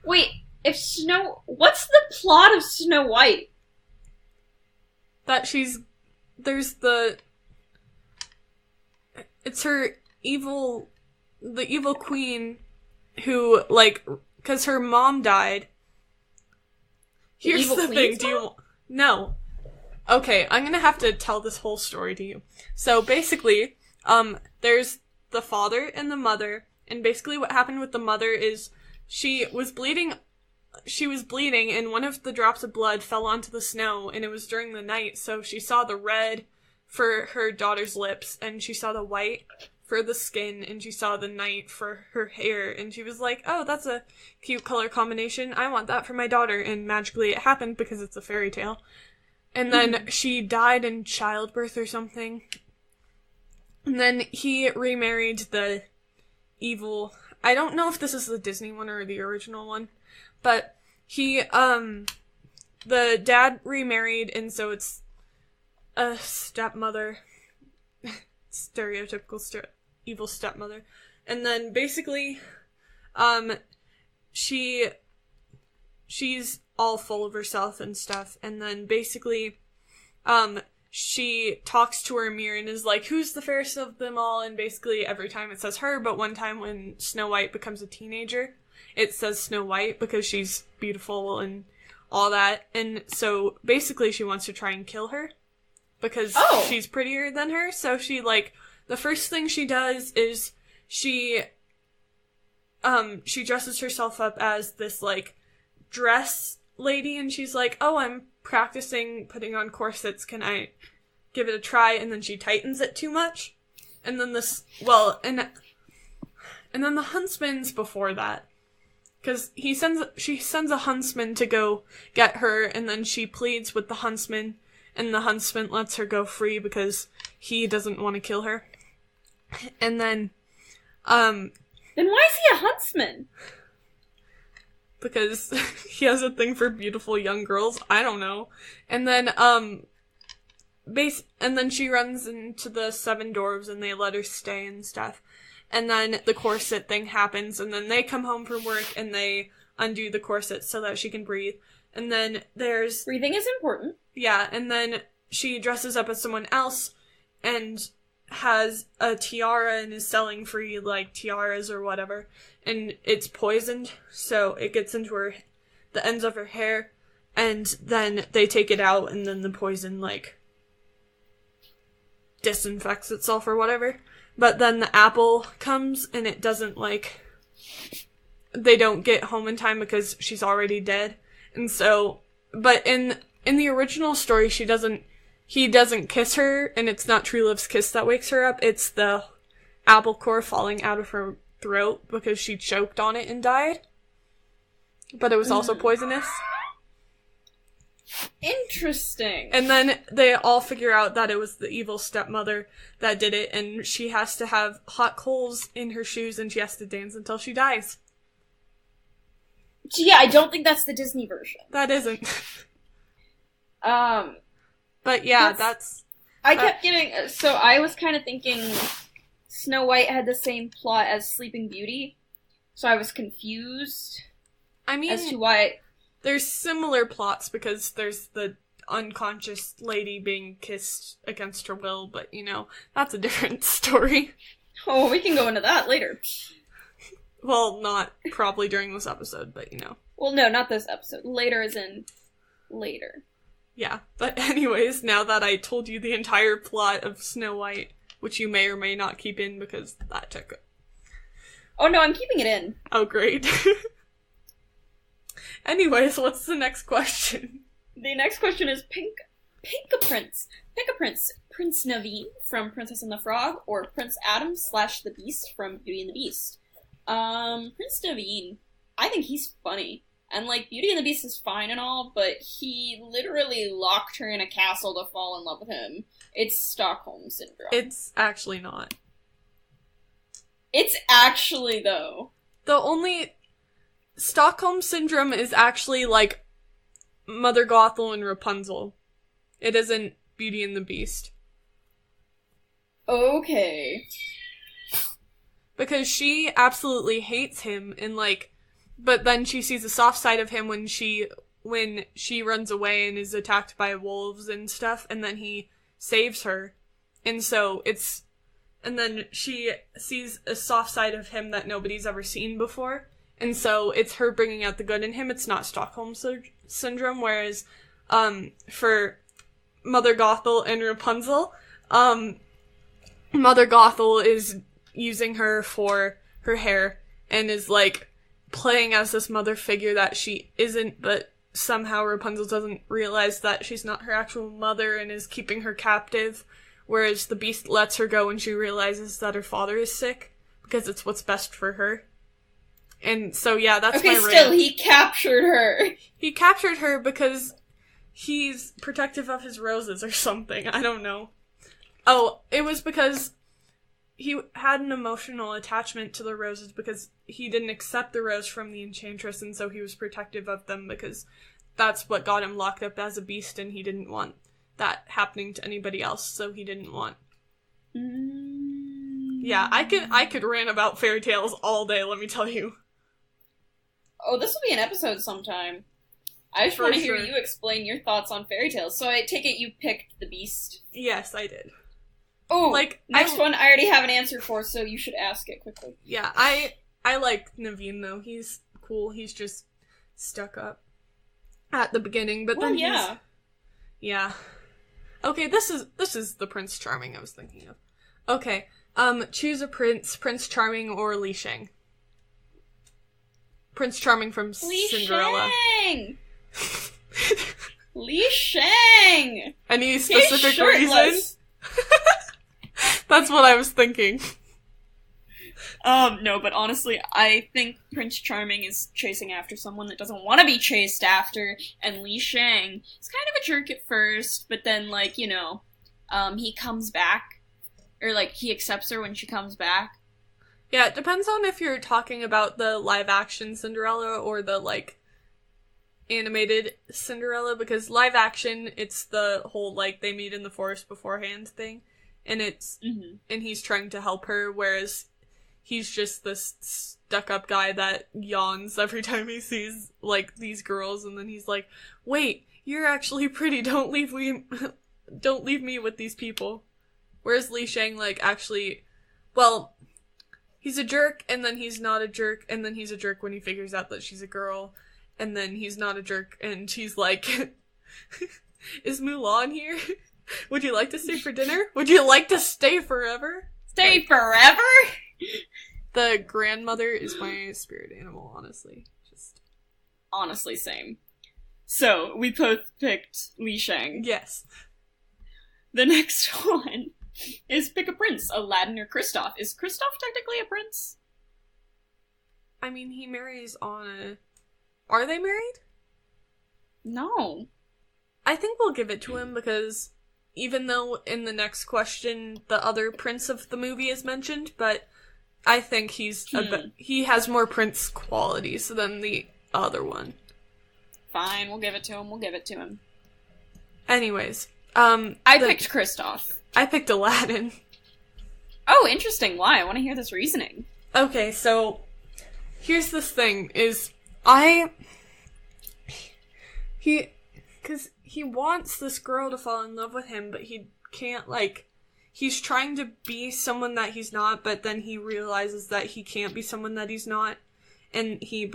Wait, what's the plot of Snow White?
That it's her the evil queen who, like, because her mom died. Here's the thing, No. Okay, I'm gonna have to tell this whole story to you. So basically, there's the father and the mother, and basically what happened with the mother is she was bleeding, and one of the drops of blood fell onto the snow, and it was during the night, so she saw the red for her daughter's lips, and she saw the white for the skin, and she saw the night for her hair, and she was like, oh, that's a cute color combination, I want that for my daughter, and magically it happened because it's a fairy tale. And then she died in childbirth or something. And then he remarried the evil... I don't know if this is the Disney one or the original one. But he, the dad remarried, and so it's a stepmother. Stereotypical evil stepmother. And then basically, she's all full of herself and stuff, and then basically, she talks to her mirror and is like, who's the fairest of them all? And basically every time it says her, but one time when Snow White becomes a teenager, it says Snow White because she's beautiful and all that. And so basically she wants to try and kill her because she's prettier than her. So she, like, the first thing she does is she dresses herself up as this, like, dress lady, and she's like, oh, I'm practicing putting on corsets, can I give it a try? And then she tightens it too much. And then and then the huntsman's before that. Because she sends a huntsman to go get her, and then she pleads with the huntsman, and the huntsman lets her go free because he doesn't want to kill her. And then,
Then why is he a huntsman?
Because he has a thing for beautiful young girls. I don't know. And then, and then she runs into the 7 dwarves and they let her stay and stuff. And then the corset thing happens, and then they come home from work and they undo the corset so that she can breathe. And then there's...
Breathing is important.
Yeah, and then she dresses up as someone else and has a tiara and is selling free, like, tiaras or whatever. And it's poisoned, so it gets into the ends of her hair, and then they take it out, and then the poison, like, disinfects itself or whatever. But then the apple comes, and it doesn't, like, they don't get home in time because she's already dead. And so, but in the original story, he doesn't kiss her, and it's not True Love's kiss that wakes her up, it's the apple core falling out of her throat because she choked on it and died. But it was also poisonous.
Interesting.
And then they all figure out that it was the evil stepmother that did it, and she has to have hot coals in her shoes and she has to dance until she dies.
Yeah, I don't think that's the Disney version.
That isn't. But yeah, that's...
I kept getting... So I was kind of thinking Snow White had the same plot as Sleeping Beauty, so I was confused as to why...
There's similar plots because there's the unconscious lady being kissed against her will, but, you know, that's a different story.
Oh, we can go into that later.
Well, not probably during this episode, but, you know.
Well, no, not this episode. Later as in later.
Yeah, but anyways, now that I told you the entire plot of Snow White, which you may or may not keep in because that took...
Oh no, I'm keeping it in.
Oh, great. Anyways, what's the next question?
The next question is Pick a Prince, Prince Naveen from Princess and the Frog, or Prince Adam / the Beast from Beauty and the Beast. Prince Naveen, I think he's funny. And, like, Beauty and the Beast is fine and all, but he literally locked her in a castle to fall in love with him. It's Stockholm Syndrome.
It's actually not.
It's actually, though.
The only... Stockholm Syndrome is actually, like, Mother Gothel and Rapunzel. It isn't Beauty and the Beast.
Okay.
Because she absolutely hates him, and, like... But then she sees the soft side of him when she runs away and is attacked by wolves and stuff, and then he saves her. And so it's and then she sees a soft side of him that nobody's ever seen before. And so it's her bringing out the good in him. It's not Stockholm Syndrome, whereas for Mother Gothel and Rapunzel, Mother Gothel is using her for her hair and is, like, playing as this mother figure that she isn't, but somehow Rapunzel doesn't realize that she's not her actual mother and is keeping her captive, whereas the Beast lets her go when she realizes that her father is sick, because it's what's best for her. And so, yeah, that's my rant.
Okay, still, he captured her.
He captured her because he's protective of his roses or something. I don't know. Oh, it was because he had an emotional attachment to the roses because he didn't accept the rose from the Enchantress, and so he was protective of them because that's what got him locked up as a beast, and he didn't want that happening to anybody else, so he didn't want... Yeah, I could rant about fairy tales all day, let me tell you.
Oh, this will be an episode sometime. I just want to hear you explain your thoughts on fairy tales. So I take it you picked the Beast?
Yes, I did.
Oh, like, next one I already have an answer for, so you should ask it quickly.
Yeah, I like Naveen, though. He's cool. He's just stuck up at the beginning, but then
yeah.
Yeah. Okay, this is the Prince Charming I was thinking of. Okay, choose a prince, Prince Charming or Li Shang. Prince Charming from Cinderella.
Shang! Li Shang!
Any specific reason? That's what I was thinking.
No, but honestly, I think Prince Charming is chasing after someone that doesn't want to be chased after, and Li Shang is kind of a jerk at first, but then, like, you know, he comes back, or, like, he accepts her when she comes back.
Yeah, it depends on if you're talking about the live-action Cinderella or the, like, animated Cinderella, because live-action, it's the whole, like, they meet in the forest beforehand thing, and it's, and he's trying to help her, whereas he's just this stuck-up guy that yawns every time he sees, like, these girls, and then he's like, wait, you're actually pretty, don't leave me with these people. Whereas Li Shang, like, actually, well... he's a jerk, and then he's not a jerk, and then he's a jerk when he figures out that she's a girl, and then he's not a jerk, and she's like, is Mulan here? Would you like to stay for dinner? Would you like to stay forever?
Stay forever?
The grandmother is my spirit animal, honestly. Just
honestly, same. So, we both picked Li Shang.
Yes.
The next one is pick a prince, Aladdin or Kristoff. Is Kristoff technically a prince?
I mean, he marries Anna. Are they married?
No. I think
we'll give it to him because even though in the next question the other prince of the movie is mentioned, but I think he has more prince qualities than the other one.
Fine, we'll give it to him.
Anyways,
I picked Kristoff.
I picked Aladdin.
Oh, interesting. Why? I want to hear this reasoning.
Okay, so here's this thing, is because he wants this girl to fall in love with him, but he can't, like, he's trying to be someone that he's not, but then he realizes that he can't be someone that he's not, and he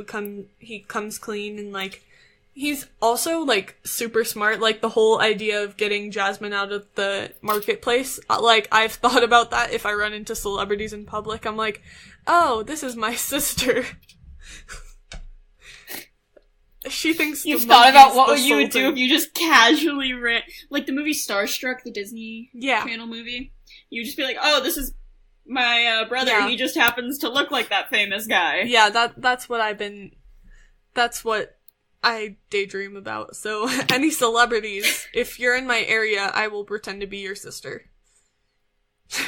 comes clean, and, like, he's also, like, super smart. Like, the whole idea of getting Jasmine out of the marketplace, like, I've thought about that if I run into celebrities in public. I'm like, oh, this is my sister. She thinks
you've thought about what you would do if you just casually ran, like the movie Starstruck, the Disney Channel movie. You would just be like, oh, this is my brother. Yeah. He just happens to look like that famous guy.
Yeah, that's what I daydream about. So, any celebrities, if you're in my area, I will pretend to be your sister.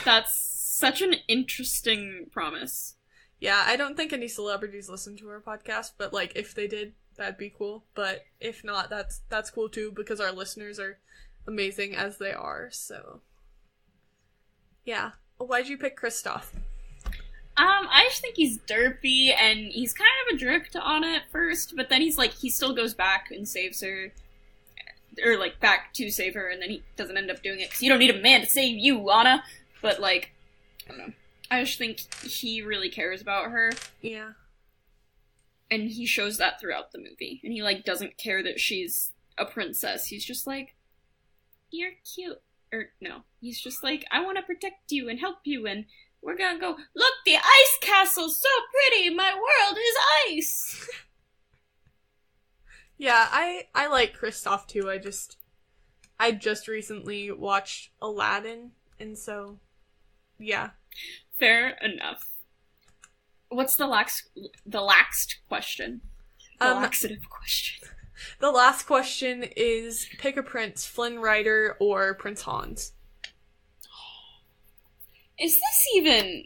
That's such an interesting promise.
Yeah, I don't think any celebrities listen to our podcast, but, like, if they did, that'd be cool. But if not, that's cool too, because our listeners are amazing as they are, so. Yeah. Why'd you pick Kristoff?
I just think he's derpy, and he's kind of a jerk to Anna at first, but then he's like, he still goes back and saves her, or like, back to save her, and then he doesn't end up doing it, because you don't need a man to save you, Anna! But like, I don't know. I just think he really cares about her.
Yeah.
And he shows that throughout the movie. And he, like, doesn't care that she's a princess. He's just like, you're cute. Or, no. He's just like, I want to protect you and help you, and we're gonna go, look, the ice castle's so pretty! My world is ice!
Yeah, I like Kristoff, too. I just recently watched Aladdin, and so, yeah.
Fair enough. What's the laxed question? The laxative question.
The last question is, pick a prince, Flynn Rider or Prince Hans.
Is this even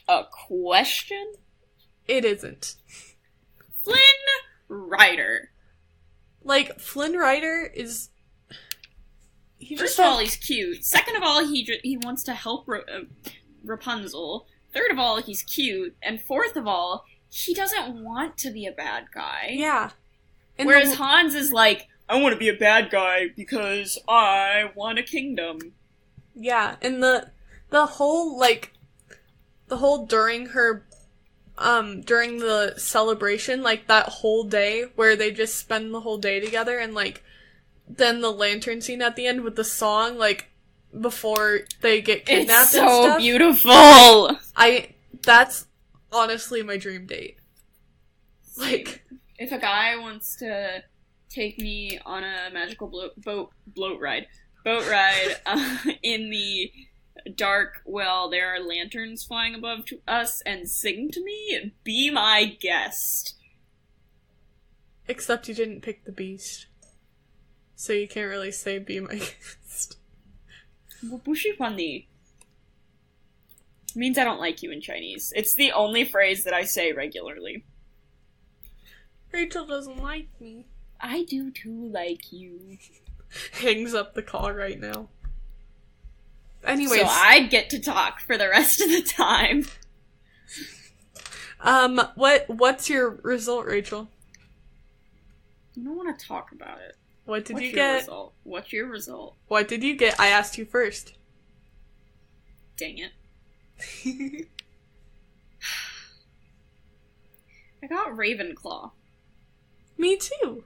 a question?
It isn't.
Flynn Rider.
Like, Flynn Rider is...
First of all, he's cute. Second of all, he wants to help Rapunzel. Third of all, he's cute. And fourth of all, he doesn't want to be a bad guy.
Yeah. And
whereas Hans is like, I want to be a bad guy because I want a kingdom.
Yeah, and the whole, like, during the celebration, like, that whole day where they just spend the whole day together, and, like, then the lantern scene at the end with the song, like, before they get kidnapped and stuff.
It's so beautiful!
That's honestly my dream date. Like,
if a guy wants to take me on a magical boat ride in the dark while there are lanterns flying above us and sing to me, be my guest.
Except you didn't pick the beast. So you can't really say be my guest.
Bushifani means I don't like you in Chinese. It's the only phrase that I say regularly.
Rachel doesn't like me.
I do too like you.
Hangs up the call right now. Anyways.
So I get to talk for the rest of the time.
What's your result, Rachel?
I don't want to talk about it.
What did you get?
Result? What's your result?
What did you get? I asked you first.
Dang it. I got Ravenclaw.
Me too.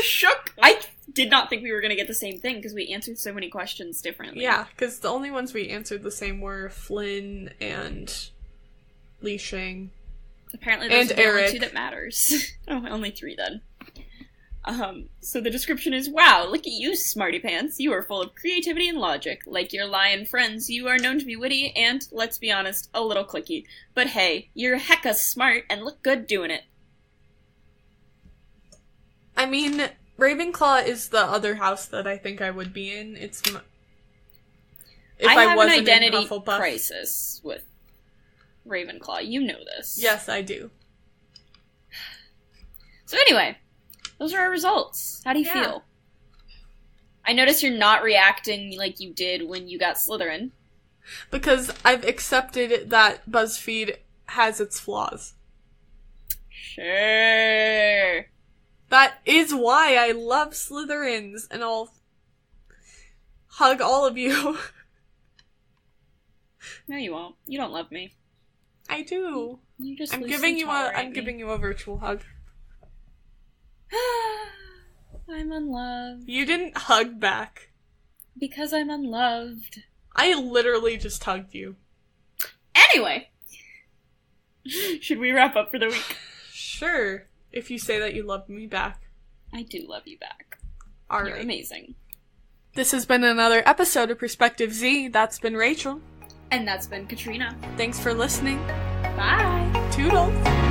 Shook. I did not think we were going to get the same thing because we answered so many questions differently.
Yeah, because the only ones we answered the same were Flynn and Li Shang.
Apparently those are the only two that matters. Oh, only three then. So the description is, wow, look at you, smarty pants. You are full of creativity and logic. Like your lion friends, you are known to be witty and, let's be honest, a little cliquey. But hey, you're hecka smart and look good doing it.
I mean, Ravenclaw is the other house that I think I would be in. If
I have an identity crisis with Ravenclaw. You know this.
Yes, I do.
So anyway, those are our results. How do you feel? I notice you're not reacting like you did when you got Slytherin.
Because I've accepted that Buzzfeed has its flaws.
Sure.
That is why I love Slytherins, and I'll hug all of you.
No, you won't. You don't love me.
I do.
You just
I'm giving you a virtual hug.
I'm unloved.
You didn't hug back.
Because I'm unloved.
I literally just hugged you.
Anyway. Should we wrap up for the week?
Sure. If you say that you love me back.
I do love you back.
Alright.
You're amazing.
This has been another episode of Perspective Z. That's been Rachel.
And that's been Katrina.
Thanks for listening.
Bye.
Toodles.